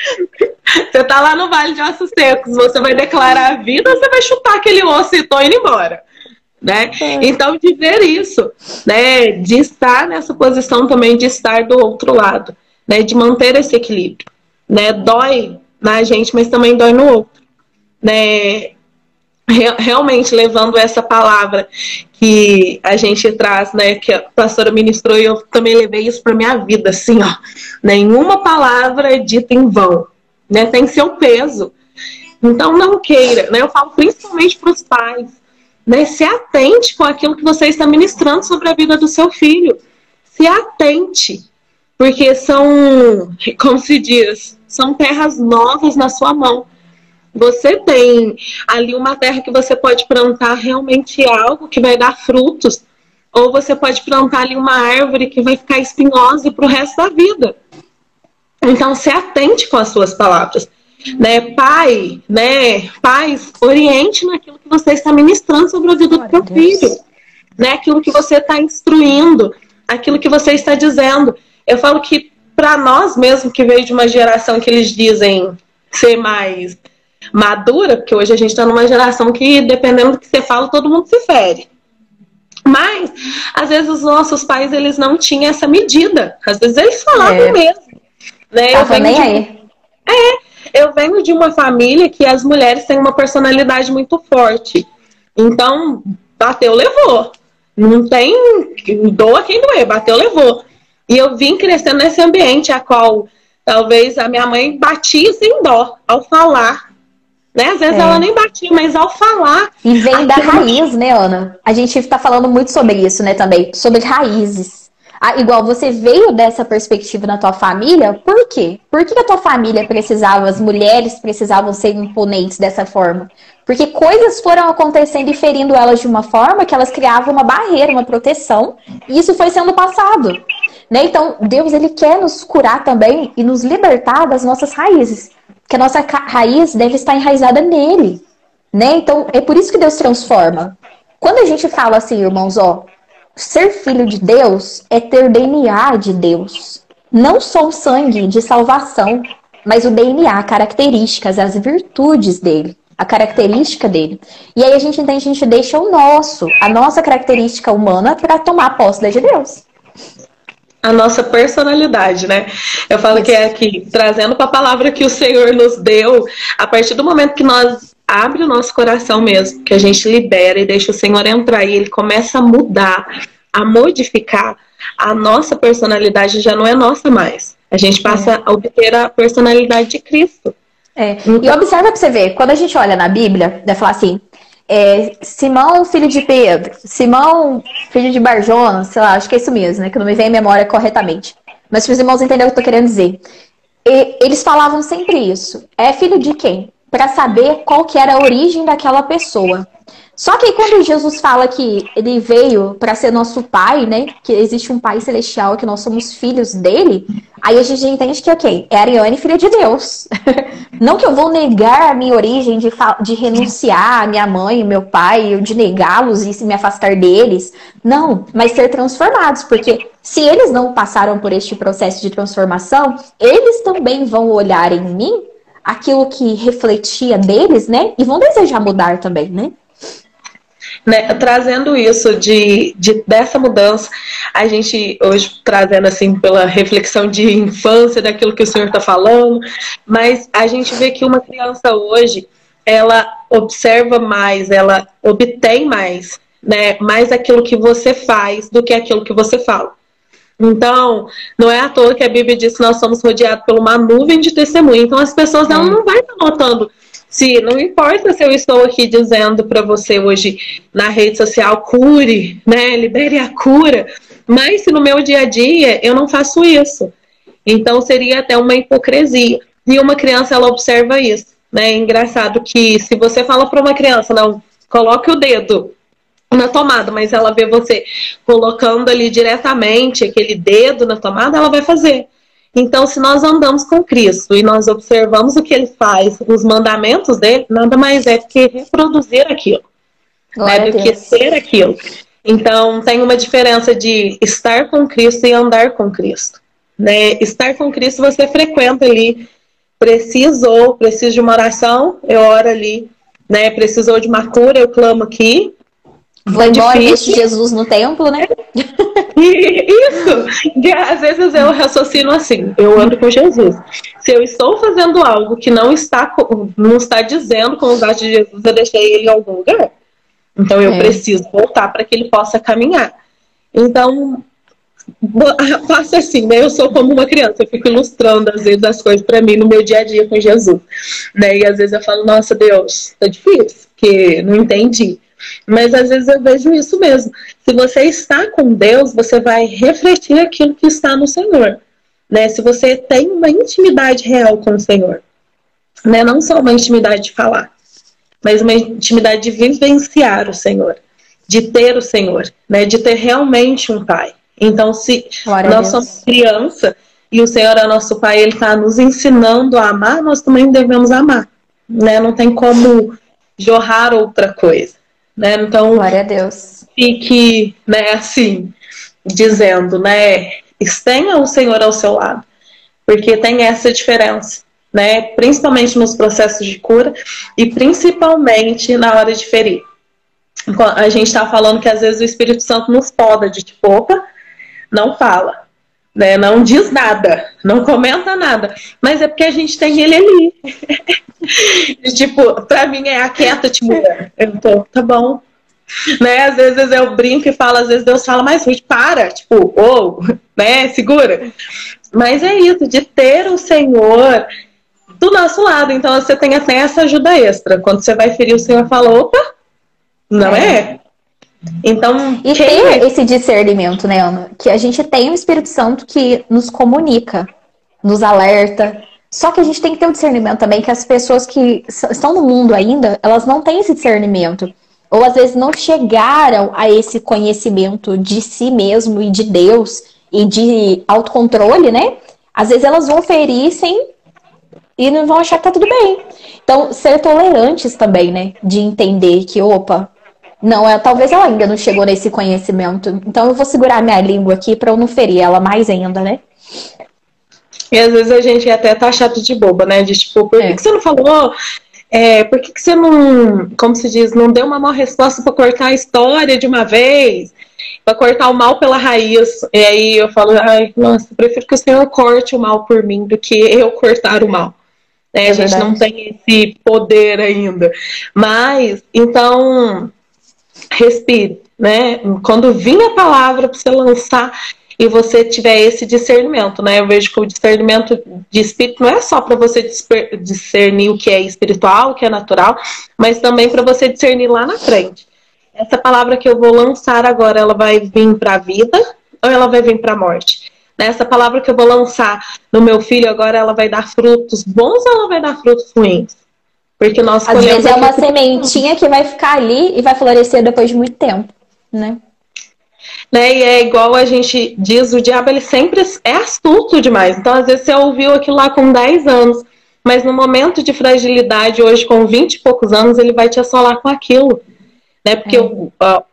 Você tá lá no Vale de Ossos Secos, você vai declarar a vida ou você vai chutar aquele osso e tô indo embora? Né? Então, de ver isso, né? De estar nessa posição também, de estar do outro lado, né? De manter esse equilíbrio, né? Dói na gente, mas também dói no outro, né? Realmente levando essa palavra que a gente traz, né? Que a pastora ministrou e eu também levei isso para minha vida, assim, ó. Nenhuma palavra é dita em vão, né? Tem seu peso. Então, não queira, né? Eu falo principalmente para os pais, né? Se atente com aquilo que você está ministrando sobre a vida do seu filho. Se atente, porque são, como se diz, são terras novas na sua mão. Você tem ali uma terra que você pode plantar realmente algo que vai dar frutos, ou você pode plantar ali uma árvore que vai ficar espinhosa para o resto da vida. Então, se atente com as suas palavras. Né, pai, né, pais, oriente naquilo que você está ministrando sobre a vida do seu filho, né, aquilo que você está instruindo, aquilo que você está dizendo. Eu falo que para nós mesmo que veio de uma geração que eles dizem ser mais madura, porque hoje a gente está numa geração que dependendo do que você fala, todo mundo se fere. Mas às vezes os nossos pais eles não tinham essa medida, às vezes eles falavam mesmo, né? Eu venho de uma família que as mulheres têm uma personalidade muito forte. Então, bateu, levou. Não tem doa quem doer, bateu, levou. E eu vim crescendo nesse ambiente a qual talvez a minha mãe batia sem dó ao falar. Né? Às vezes ela nem batia, mas ao falar... E vem da raiz, né, Ana? A gente está falando muito sobre isso, né, também. Sobre raízes. Igual você veio dessa perspectiva na tua família, por quê? Por que a tua família precisava, as mulheres precisavam ser imponentes dessa forma? Porque coisas foram acontecendo e ferindo elas de uma forma que elas criavam uma barreira, uma proteção, e isso foi sendo passado. Né? Então, Deus ele quer nos curar também e nos libertar das nossas raízes. Porque a nossa raiz deve estar enraizada nele. Né? Então, é por isso que Deus transforma. Quando a gente fala assim, irmãos, ó, ser filho de Deus é ter DNA de Deus. Não só o sangue de salvação, mas o DNA, características, as virtudes dele, a característica dele. E aí a gente entende, a gente deixa a nossa característica humana para tomar posse da de Deus. A nossa personalidade, né? Eu falo que é aqui, trazendo para a palavra que o Senhor nos deu, a partir do momento que nós abre o nosso coração mesmo, que a gente libera e deixa o Senhor entrar e ele começa a mudar, a modificar, a nossa personalidade já não é nossa mais. A gente passa a obter a personalidade de Cristo. Então... E observa pra você ver, quando a gente olha na Bíblia, vai falar assim, Simão, filho de Pedro, Simão, filho de Barjonas, sei lá, acho que é isso mesmo, né? Que não me vem em memória corretamente. Mas para os irmãos entenderem o que eu tô querendo dizer. Eles falavam sempre isso. É filho de quem? Para saber qual que era a origem daquela pessoa. Só que quando Jesus fala que ele veio para ser nosso pai, né? Que existe um pai celestial, que nós somos filhos dele, aí a gente entende que, ok, é Ariane, filha de Deus. Não que eu vou negar a minha origem, de renunciar a minha mãe, meu pai, de negá-los e me afastar deles. Não, mas ser transformados, porque se eles não passaram por este processo de transformação, eles também vão olhar em mim aquilo que refletia deles, né? E vão desejar mudar também, né? né, trazendo isso dessa mudança, a gente hoje trazendo assim pela reflexão de infância, daquilo que o senhor está falando, mas a gente vê que uma criança hoje, ela observa mais, ela obtém mais, né, mais aquilo que você faz do que aquilo que você fala. Então, não é à toa que a Bíblia diz que nós somos rodeados por uma nuvem de testemunho. Então, as pessoas ela não vai estar notando. Se não importa se eu estou aqui dizendo para você hoje na rede social, cure, né, libere a cura, mas se no meu dia a dia eu não faço isso, então seria até uma hipocrisia. E uma criança ela observa isso, né? É engraçado que se você fala para uma criança, não, coloque o dedo na tomada, mas ela vê você colocando ali diretamente aquele dedo na tomada, ela vai fazer. Então, se nós andamos com Cristo e nós observamos o que ele faz, os mandamentos dele, nada mais é do que reproduzir aquilo, né, do que ser aquilo. Então, tem uma diferença de estar com Cristo e andar com Cristo, né? Estar com Cristo, você frequenta ali, precisou de uma oração, eu oro ali, né? Precisou de uma cura, eu clamo aqui. Vou embora, deixo Jesus no templo, né? Isso! Às vezes eu raciocino assim, eu ando com Jesus. Se eu estou fazendo algo que não está dizendo com os atos de Jesus, eu deixei ele em algum lugar. Então eu preciso voltar para que ele possa caminhar. Então, faço assim, né? Eu sou como uma criança, eu fico ilustrando às vezes as coisas para mim no meu dia a dia com Jesus, né? E às vezes eu falo, nossa Deus, tá difícil, porque não entendi. Mas às vezes eu vejo isso mesmo. Se você está com Deus, você vai refletir aquilo que está no Senhor, né? Se você tem uma intimidade real com o Senhor, né? Não só uma intimidade de falar, mas uma intimidade de vivenciar o Senhor, de ter o Senhor, né? De ter realmente um Pai. Então, se nós somos criança e o Senhor é nosso Pai, Ele está nos ensinando a amar, nós também devemos amar, né? Não tem como jorrar outra coisa. Né? Então, glória a Deus. Fique, né, assim, dizendo, né, tenha o Senhor ao seu lado, porque tem essa diferença, né, principalmente nos processos de cura e principalmente na hora de ferir. A gente está falando que às vezes o Espírito Santo nos poda de tipo, opa, não fala, né, não diz nada, não comenta nada, mas é porque a gente tem ele ali. Tipo, pra mim é aquieta-te, mulher. Eu tô, tá bom. Né? Às vezes eu brinco e falo, às vezes Deus fala mais ruim, para, tipo, né? Segura. Mas é isso, de ter o Senhor do nosso lado. Então você tem até essa ajuda extra. Quando você vai ferir, o Senhor fala, opa, não é? Então, e ter esse discernimento, né, Ana? Que a gente tem o Espírito Santo que nos comunica, nos alerta. Só que a gente tem que ter o discernimento também que as pessoas que estão no mundo ainda, elas não têm esse discernimento. Ou às vezes não chegaram a esse conhecimento de si mesmo e de Deus e de autocontrole, né? Às vezes elas vão ferir e não vão achar que tá tudo bem. Então, ser tolerantes também, né? De entender que, opa, não, talvez ela ainda não chegou nesse conhecimento. Então eu vou segurar minha língua aqui pra eu não ferir ela mais ainda, né? E às vezes a gente até tá chato de boba, né? De tipo, por que você não falou? Por que você não, como se diz, não deu uma maior resposta pra cortar a história de uma vez? Pra cortar o mal pela raiz. E aí eu falo, ai, nossa, eu prefiro que o Senhor corte o mal por mim do que eu cortar o mal. A gente não tem esse poder ainda. Mas, então, respire, né? Quando vir a palavra pra você lançar e você tiver esse discernimento, né? Eu vejo que o discernimento de espírito não é só para você discernir o que é espiritual, o que é natural, mas também para você discernir lá na frente. Essa palavra que eu vou lançar agora, ela vai vir para a vida ou ela vai vir para a morte? Essa palavra que eu vou lançar no meu filho agora, ela vai dar frutos bons ou ela vai dar frutos ruins? Porque nós às vezes é uma sementinha que vai ficar ali e vai florescer depois de muito tempo, né? Né? E é igual a gente diz, o diabo ele sempre é astuto demais. Então, às vezes, você ouviu aquilo lá com 10 anos, mas no momento de fragilidade, hoje com 20 e poucos anos, ele vai te assolar com aquilo. Né? Porque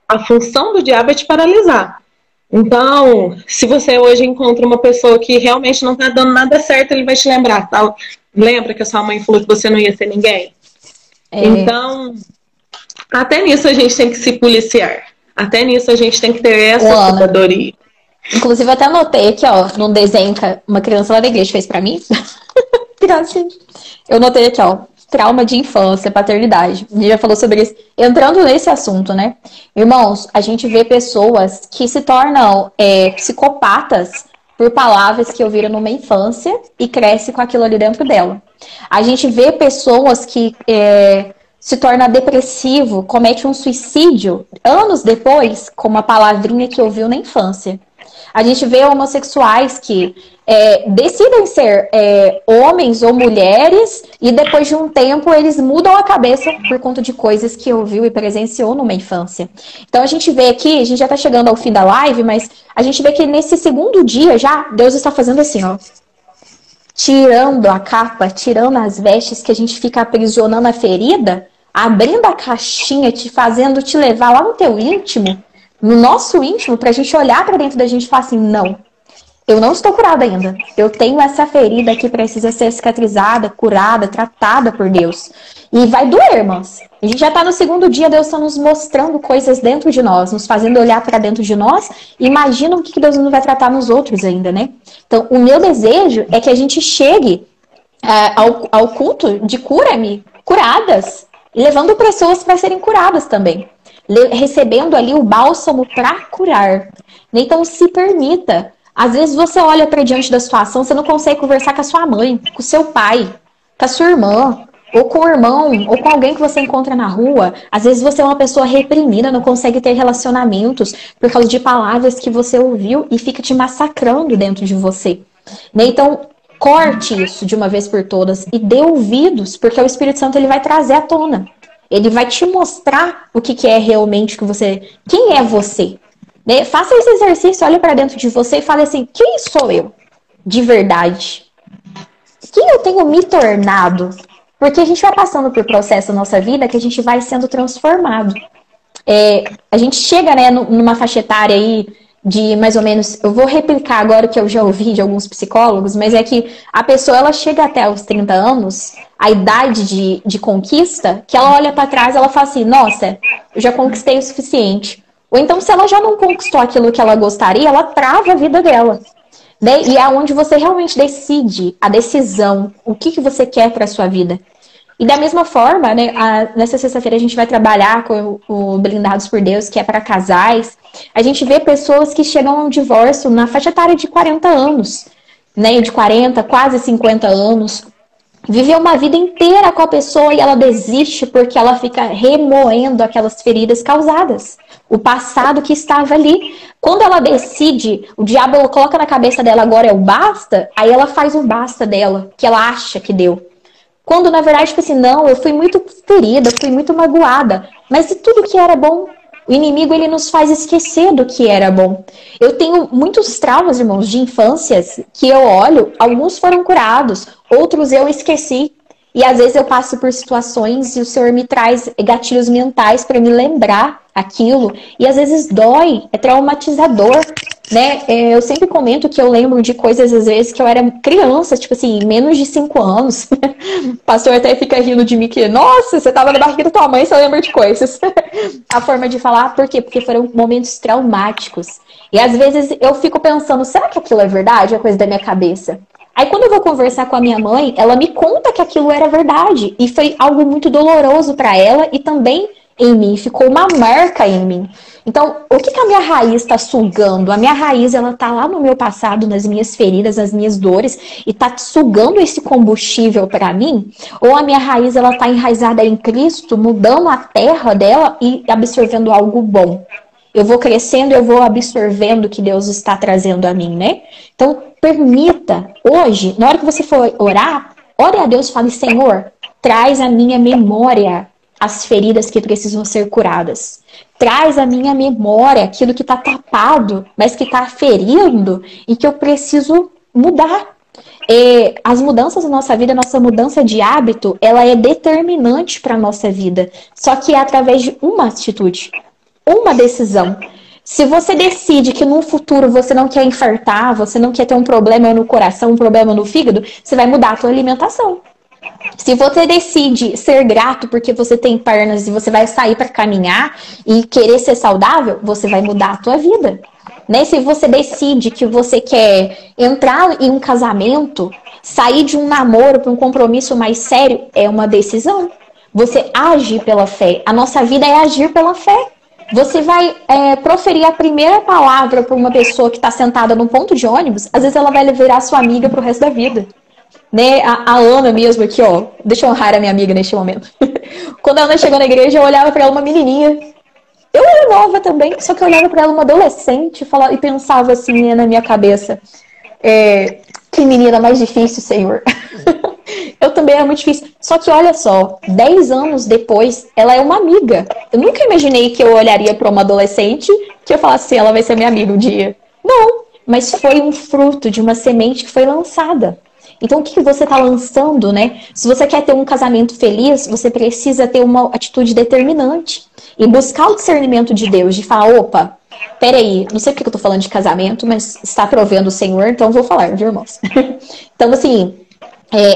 a função do diabo é te paralisar. Então, se você hoje encontra uma pessoa que realmente não está dando nada certo, ele vai te lembrar. Tá? Lembra que a sua mãe falou que você não ia ser ninguém? Então, Até nisso a gente tem que se policiar. Até nisso a gente tem que ter essa Ana, sabedoria. inclusive, eu até anotei aqui, ó, num desenho que uma criança lá da igreja fez pra mim. Graças. Eu notei aqui, ó, trauma de infância, paternidade. A gente já falou sobre isso. Entrando nesse assunto, né? Irmãos, a gente vê pessoas que se tornam psicopatas por palavras que ouviram numa infância e cresce com aquilo ali dentro dela. A gente vê pessoas que se torna depressivo, comete um suicídio anos depois com uma palavrinha que ouviu na infância. A gente vê homossexuais que decidem ser homens ou mulheres e depois de um tempo eles mudam a cabeça por conta de coisas que ouviu e presenciou numa infância. Então a gente vê aqui, a gente já está chegando ao fim da live, mas a gente vê que nesse segundo dia já, Deus está fazendo assim, ó. Tirando a capa, tirando as vestes que a gente fica aprisionando a ferida, abrindo a caixinha, fazendo te levar lá no teu íntimo, no nosso íntimo, pra gente olhar pra dentro da gente e falar assim, não, eu não estou curada ainda. Eu tenho essa ferida que precisa ser cicatrizada, curada, tratada por Deus. E vai doer, irmãos. A gente já tá no segundo dia, Deus está nos mostrando coisas dentro de nós, nos fazendo olhar para dentro de nós. Imagina o que Deus não vai tratar nos outros ainda, né? Então, o meu desejo é que a gente chegue ao culto de cura-me, curadas, levando pessoas para serem curadas também. Recebendo ali o bálsamo para curar. Então, se permita. Às vezes você olha para diante da situação, você não consegue conversar com a sua mãe, com o seu pai, com a sua irmã, ou com o irmão, ou com alguém que você encontra na rua. Às vezes você é uma pessoa reprimida, não consegue ter relacionamentos por causa de palavras que você ouviu e fica te massacrando dentro de você. Então, corte isso de uma vez por todas e dê ouvidos, porque o Espírito Santo ele vai trazer à tona. Ele vai te mostrar o que é realmente que você... Quem é você? Faça esse exercício, olhe para dentro de você e fale assim, quem sou eu de verdade? Quem eu tenho me tornado? Porque a gente vai passando por processo na nossa vida que a gente vai sendo transformado. A gente chega, né, numa faixa etária aí de mais ou menos... Eu vou replicar agora o que eu já ouvi de alguns psicólogos, mas é que a pessoa ela chega até os 30 anos, a idade de conquista, que ela olha para trás e ela fala assim, nossa, eu já conquistei o suficiente. Ou então, se ela já não conquistou aquilo que ela gostaria, ela trava a vida dela. Né? E é onde você realmente decide a decisão, o que você quer para a sua vida. E da mesma forma, né, nessa sexta-feira a gente vai trabalhar com o Blindados por Deus, que é para casais. A gente vê pessoas que chegam ao divórcio na faixa etária de 40 anos, né, de 40, quase 50 anos. Viveu uma vida inteira com a pessoa e ela desiste porque ela fica remoendo aquelas feridas causadas. O passado que estava ali. Quando ela decide, o diabo ela coloca na cabeça dela agora é o basta, aí ela faz o basta dela, que ela acha que deu. Quando na verdade, tipo assim, não, eu fui muito ferida, fui muito magoada. Mas se tudo que era bom, o inimigo ele nos faz esquecer do que era bom. Eu tenho muitos traumas, irmãos, de infâncias que eu olho, alguns foram curados, outros eu esqueci. E às vezes eu passo por situações e o Senhor me traz gatilhos mentais para me lembrar aquilo. E às vezes dói, é traumatizador, né? Eu sempre comento que eu lembro de coisas às vezes que eu era criança, tipo assim, menos de 5 anos. O pastor até fica rindo de mim que, nossa, você tava na barriga da tua mãe, você lembra de coisas. A forma de falar, por quê? Porque foram momentos traumáticos. E às vezes eu fico pensando, será que aquilo é verdade? É coisa da minha cabeça. Aí quando eu vou conversar com a minha mãe, ela me conta que aquilo era verdade. E foi algo muito doloroso para ela e também em mim. Ficou uma marca em mim. Então, o que a minha raiz está sugando? A minha raiz, ela tá lá no meu passado, nas minhas feridas, nas minhas dores, e tá sugando esse combustível para mim? Ou a minha raiz, ela tá enraizada em Cristo, mudando a terra dela e absorvendo algo bom? Eu vou crescendo, eu vou absorvendo o que Deus está trazendo a mim, né? Então, permita, hoje, na hora que você for orar, ore a Deus e fale, Senhor, traz à minha memória as feridas que precisam ser curadas. Traz à minha memória aquilo que está tapado, mas que está ferindo e que eu preciso mudar. As mudanças na nossa vida, nossa mudança de hábito, ela é determinante para a nossa vida. Só que é através de uma atitude, uma decisão. Se você decide que no futuro você não quer infartar, você não quer ter um problema no coração, um problema no fígado, você vai mudar a sua alimentação. Se você decide ser grato porque você tem pernas e você vai sair para caminhar e querer ser saudável, você vai mudar a tua vida. Né? Se você decide que você quer entrar em um casamento, sair de um namoro para um compromisso mais sério, é uma decisão. Você age pela fé. A nossa vida é agir pela fé. Você vai proferir a primeira palavra para uma pessoa que está sentada num ponto de ônibus, às vezes ela vai virar sua amiga pro resto da vida. Né? A Ana mesmo aqui, ó, deixa eu honrar a minha amiga neste momento. Quando a Ana chegou na igreja, eu olhava para ela uma menininha. Eu era nova também, só que eu olhava para ela uma adolescente e pensava assim na minha cabeça, que menina mais difícil, Senhor. Eu também era muito difícil. Só que olha só, 10 anos depois, ela é uma amiga. Eu nunca imaginei que eu olharia para uma adolescente que eu falasse assim, ela vai ser minha amiga um dia. Não, mas foi um fruto de uma semente que foi lançada. Então, o que você está lançando, né? Se você quer ter um casamento feliz, você precisa ter uma atitude determinante e buscar o discernimento de Deus, de falar, opa, peraí, não sei porque eu tô falando de casamento, mas está provendo o Senhor, então eu vou falar, viu, irmãos? Então, assim,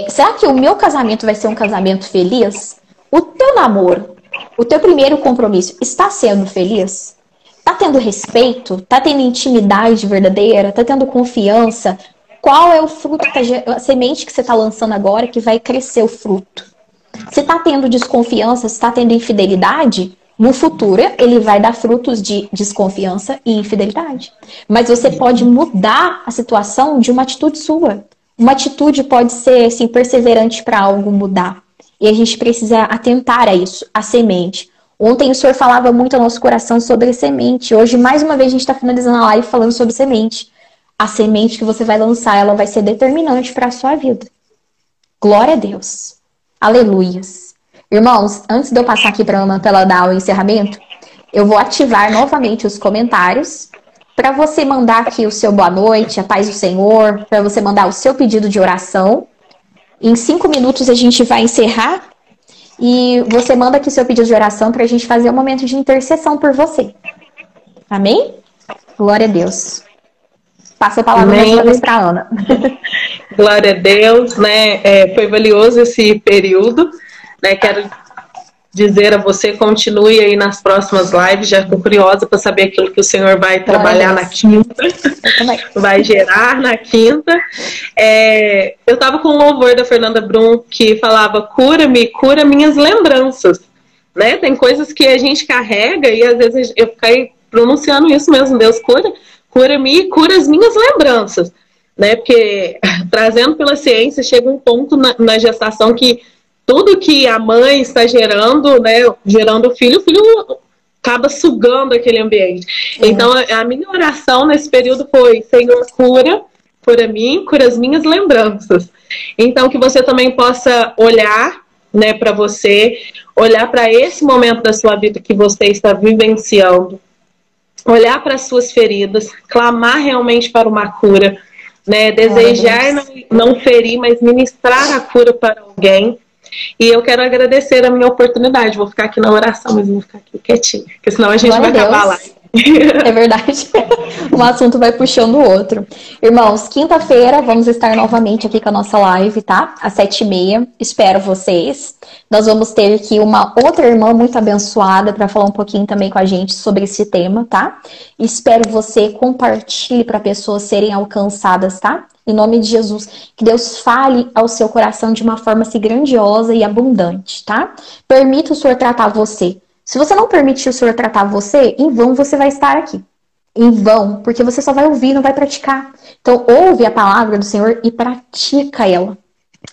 será que o meu casamento vai ser um casamento feliz? O teu namoro, o teu primeiro compromisso, está sendo feliz? Tá tendo respeito? Tá tendo intimidade verdadeira? Tá tendo confiança? Qual é o fruto, a semente que você está lançando agora que vai crescer o fruto? Se está tendo desconfiança, se está tendo infidelidade, no futuro ele vai dar frutos de desconfiança e infidelidade. Mas você pode mudar a situação de uma atitude sua. Uma atitude pode ser assim, perseverante para algo mudar. E a gente precisa atentar a isso, a semente. Ontem o Senhor falava muito ao nosso coração sobre semente. Hoje, mais uma vez, a gente está finalizando a live falando sobre semente. A semente que você vai lançar, ela vai ser determinante para a sua vida. Glória a Deus. Aleluias. Irmãos, antes de eu passar aqui para a Ana ela dar o encerramento, eu vou ativar novamente os comentários para você mandar aqui o seu boa noite, a paz do Senhor, para você mandar o seu pedido de oração. Em 5 minutos a gente vai encerrar e você manda aqui o seu pedido de oração para a gente fazer um momento de intercessão por você. Amém? Glória a Deus. Passo a palavra mais uma vez para a Ana. Glória a Deus, né? Foi valioso esse período, né? Quero dizer a você, continue aí nas próximas lives, já estou curiosa para saber aquilo que o Senhor vai trabalhar na quinta, vai gerar na quinta. Eu estava com o louvor da Fernanda Brum que falava, cura-me, cura minhas lembranças, né? Tem coisas que a gente carrega e às vezes eu fiquei pronunciando isso mesmo, Deus cura-me e cura as minhas lembranças, né? Porque trazendo pela ciência, chega um ponto na gestação que tudo que a mãe está gerando, né? Gerando o filho acaba sugando aquele ambiente. Então, a minha oração nesse período foi, Senhor, cura mim, cura as minhas lembranças. Então, que você também possa olhar, né, para você, olhar para esse momento da sua vida que você está vivenciando, olhar para as suas feridas, clamar realmente para uma cura, né? Desejar não ferir, mas ministrar a cura para alguém. E eu quero agradecer a minha oportunidade. Vou ficar aqui na oração, mas vou ficar aqui quietinha, porque senão a gente vai acabar lá. É verdade. Um assunto vai puxando o outro. Irmãos, quinta-feira vamos estar novamente aqui com a nossa live, tá? Às 7h30. Espero vocês. Nós vamos ter aqui uma outra irmã muito abençoada para falar um pouquinho também com a gente sobre esse tema, tá? Espero você compartilhe para pessoas serem alcançadas, tá? Em nome de Jesus, que Deus fale ao seu coração de uma forma assim grandiosa e abundante, tá? Permita o Senhor tratar você. Se você não permitir o Senhor tratar você, em vão você vai estar aqui. Em vão, porque você só vai ouvir, não vai praticar. Então, ouve a palavra do Senhor e pratica ela.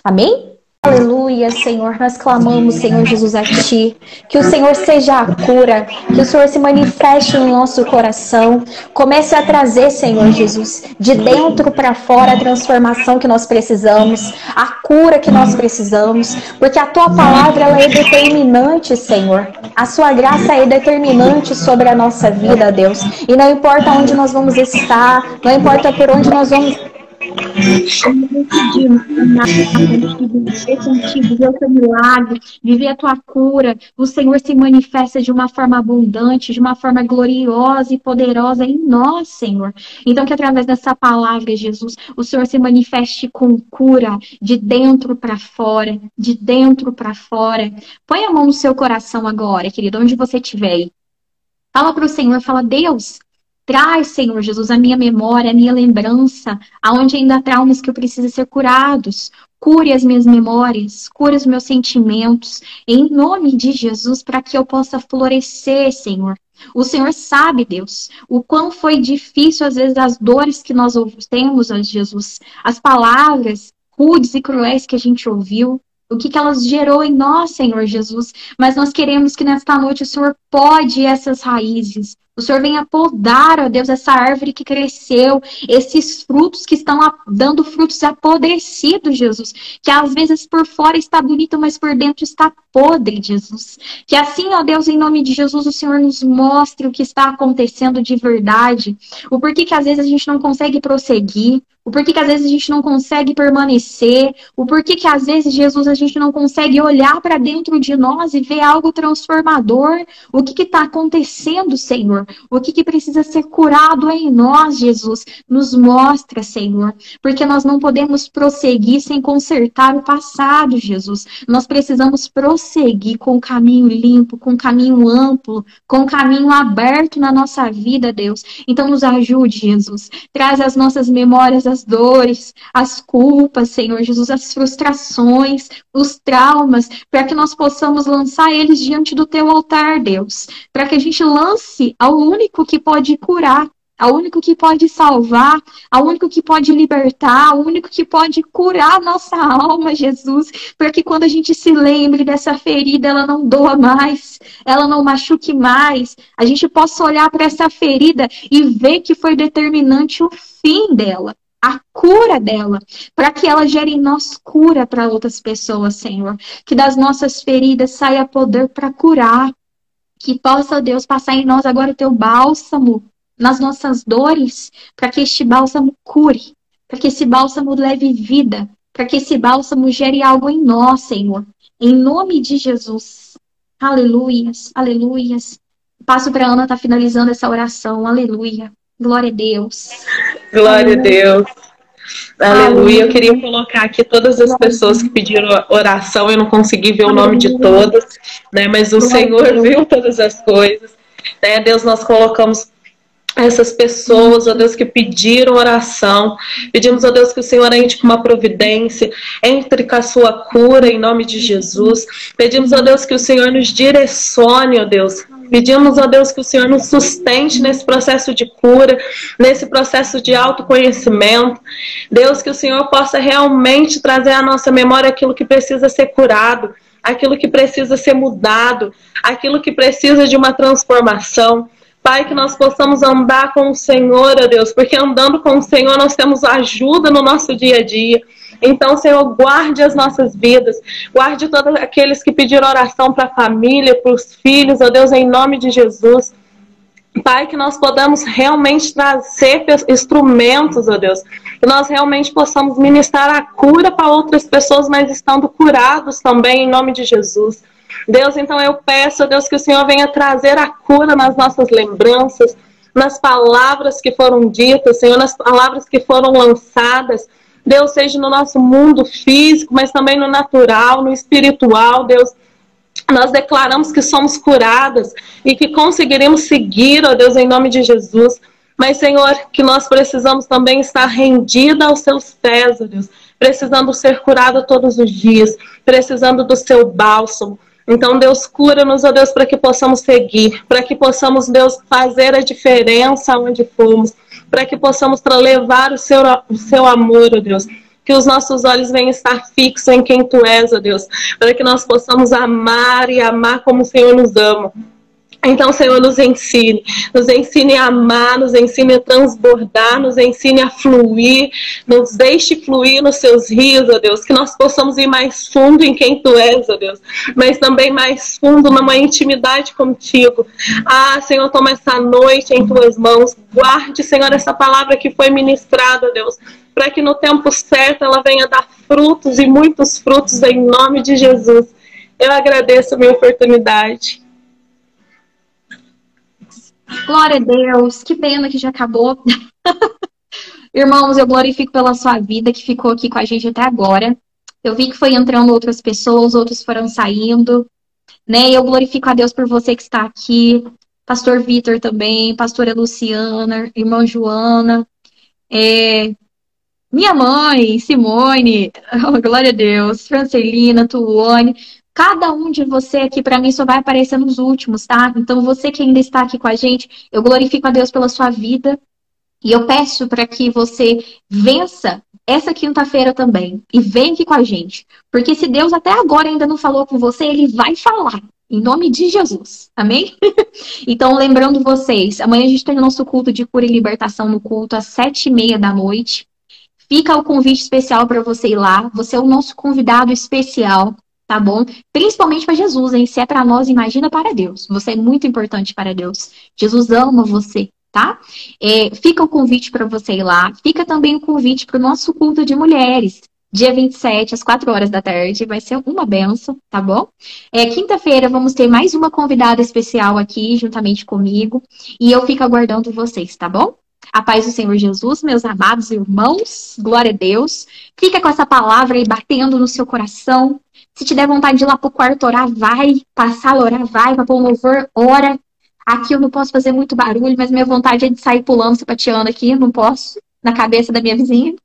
Amém? Aleluia, Senhor. Nós clamamos, Senhor Jesus, a Ti. Que o Senhor seja a cura. Que o Senhor se manifeste no nosso coração. Comece a trazer, Senhor Jesus, de dentro para fora a transformação que nós precisamos. A cura que nós precisamos. Porque a Tua palavra ela é determinante, Senhor. A Sua graça é determinante sobre a nossa vida, Deus. E não importa onde nós vamos estar. Não importa por onde nós vamos decidimos caminhar contigo, viver contigo, ver o teu milagre, viver a tua cura. O Senhor se manifesta de uma forma abundante, de uma forma gloriosa e poderosa em nós, Senhor. Então, que através dessa palavra, Jesus, o Senhor se manifeste com cura de dentro para fora, de dentro para fora. Põe a mão no seu coração agora, querido, onde você estiver aí. Fala para o Senhor, fala, Deus, traz, Senhor Jesus, a minha memória, a minha lembrança, aonde ainda há traumas que eu preciso ser curados. Cure as minhas memórias, cure os meus sentimentos, em nome de Jesus, para que eu possa florescer, Senhor. O Senhor sabe, Deus, o quão foi difícil, às vezes, as dores que nós temos, ó Jesus, as palavras rudes e cruéis que a gente ouviu, o que elas gerou em nós, Senhor Jesus. Mas nós queremos que nesta noite o Senhor pode essas raízes. O Senhor venha podar, ó Deus, essa árvore que cresceu, esses frutos que estão dando frutos apodrecidos, Jesus. Que às vezes por fora está bonito, mas por dentro está podre, Jesus. Que assim, ó Deus, em nome de Jesus, o Senhor nos mostre o que está acontecendo de verdade. O porquê que às vezes a gente não consegue prosseguir. O porquê que às vezes a gente não consegue permanecer. O porquê que às vezes, Jesus, a gente não consegue olhar para dentro de nós e ver algo transformador. O que está acontecendo, Senhor? O que precisa ser curado em nós, Jesus? Nos mostra, Senhor. Porque nós não podemos prosseguir sem consertar o passado, Jesus. Nós precisamos prosseguir com o caminho limpo, com o caminho amplo, com o caminho aberto na nossa vida, Deus. Então nos ajude, Jesus. Traz as nossas memórias, as dores, as culpas, Senhor Jesus, as frustrações, os traumas, para que nós possamos lançar eles diante do teu altar, Deus. Para que a gente lance ao único que pode curar, ao único que pode salvar, ao único que pode libertar, ao único que pode curar nossa alma, Jesus. Para que quando a gente se lembre dessa ferida, ela não doa mais, ela não machuque mais. A gente possa olhar para essa ferida e ver que foi determinante o fim dela. A cura dela, para que ela gere em nós cura para outras pessoas, Senhor. Que das nossas feridas saia poder para curar. Que possa, Deus, passar em nós agora o teu bálsamo nas nossas dores, para que este bálsamo cure, para que esse bálsamo leve vida, para que esse bálsamo gere algo em nós, Senhor. Em nome de Jesus. Aleluias, aleluias. Passo para a Ana estar finalizando essa oração. Aleluia. Glória a Deus. Glória a Deus. Aleluia. Eu queria colocar aqui todas as pessoas que pediram oração. Eu não consegui ver o nome de todas, né? Mas o Senhor viu todas as coisas, né? Deus, nós colocamos essas pessoas, ó Deus, que pediram oração. Pedimos, ó Deus, que o Senhor entre com uma providência, entre com a sua cura, em nome de Jesus. Pedimos, ó Deus, que o Senhor nos direcione, ó Deus. Pedimos, ó Deus, que o Senhor nos sustente nesse processo de cura, nesse processo de autoconhecimento. Deus, que o Senhor possa realmente trazer à nossa memória aquilo que precisa ser curado, aquilo que precisa ser mudado, aquilo que precisa de uma transformação. Pai, que nós possamos andar com o Senhor, ó Deus, porque andando com o Senhor nós temos ajuda no nosso dia a dia. Então, Senhor, guarde as nossas vidas, guarde todos aqueles que pediram oração para a família, para os filhos, ó Deus, em nome de Jesus. Pai, que nós podamos realmente trazer instrumentos, ó Deus, que nós realmente possamos ministrar a cura para outras pessoas, mas estando curados também, em nome de Jesus. Deus, então eu peço, ó Deus, que o Senhor venha trazer a cura nas nossas lembranças, nas palavras que foram ditas, Senhor, nas palavras que foram lançadas, Deus, seja no nosso mundo físico, mas também no natural, no espiritual, Deus. Nós declaramos que somos curadas e que conseguiremos seguir, ó Deus, em nome de Jesus. Mas, Senhor, que nós precisamos também estar rendida aos seus pés, ó Deus. Precisando ser curada todos os dias, precisando do seu bálsamo. Então, Deus, cura-nos, ó Deus, para que possamos seguir, para que possamos, Deus, fazer a diferença onde formos, para que possamos levar o seu amor, ó Deus. Que os nossos olhos venham estar fixos em quem Tu és, ó Deus, para que nós possamos amar e amar como o Senhor nos ama. Então, Senhor, nos ensine a amar, nos ensine a transbordar, nos ensine a fluir, nos deixe fluir nos seus rios, ó Deus, que nós possamos ir mais fundo em quem Tu és, ó Deus, mas também mais fundo numa intimidade contigo. Ah, Senhor, toma essa noite em Tuas mãos, guarde, Senhor, essa palavra que foi ministrada, ó Deus, para que no tempo certo ela venha dar frutos e muitos frutos em nome de Jesus. Eu agradeço a minha oportunidade. Glória a Deus, que pena que já acabou. Irmãos, eu glorifico pela sua vida que ficou aqui com a gente até agora. Eu vi que foi entrando outras pessoas, outros foram saindo, né? Eu glorifico a Deus por você que está aqui, pastor Vitor também, pastora Luciana, irmã Joana, minha mãe, Simone, glória a Deus, Francelina, Tuane. Cada um de você aqui, para mim, só vai aparecer nos últimos, tá? Então, você que ainda está aqui com a gente, eu glorifico a Deus pela sua vida. E eu peço para que você vença essa quinta-feira também. E vem aqui com a gente. Porque se Deus até agora ainda não falou com você, Ele vai falar. Em nome de Jesus. Amém? Então, lembrando vocês, amanhã a gente tem o nosso culto de cura e libertação no culto às 7h30 da noite. Fica o convite especial para você ir lá. Você é o nosso convidado especial. Tá bom? Principalmente para Jesus, hein? Se é para nós, imagina para Deus. Você é muito importante para Deus. Jesus ama você, tá? Fica o convite para você ir lá. Fica também o convite para o nosso culto de mulheres. Dia 27, às 4 horas da tarde. Vai ser uma benção, tá bom? Quinta-feira vamos ter mais uma convidada especial aqui, juntamente comigo. E eu fico aguardando vocês, tá bom? A paz do Senhor Jesus, meus amados irmãos. Glória a Deus. Fica com essa palavra aí batendo no seu coração. Se te der vontade de ir lá pro quarto orar, vai. Passar a orar, vai. Pra pôr um louvor, ora. Aqui eu não posso fazer muito barulho, mas minha vontade é de sair pulando, sapateando aqui. Não posso. Na cabeça da minha vizinha.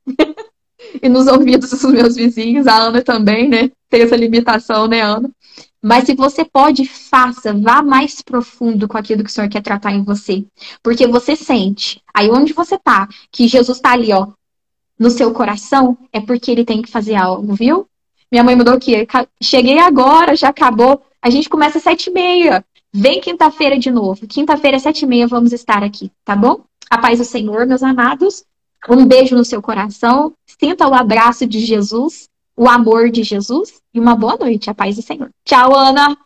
E nos ouvidos dos meus vizinhos. A Ana também, né? Tem essa limitação, né, Ana? Mas se você pode, faça. Vá mais profundo com aquilo que o Senhor quer tratar em você. Porque você sente. Aí onde você tá, que Jesus tá ali, ó. No seu coração, é porque Ele tem que fazer algo, viu? Minha mãe mudou aqui. Cheguei agora, já acabou. A gente começa às 7h30. Vem quinta-feira de novo. Quinta-feira, às 7h30, vamos estar aqui, tá bom? A paz do Senhor, meus amados. Um beijo no seu coração. Sinta o abraço de Jesus, o amor de Jesus. E uma boa noite. A paz do Senhor. Tchau, Ana!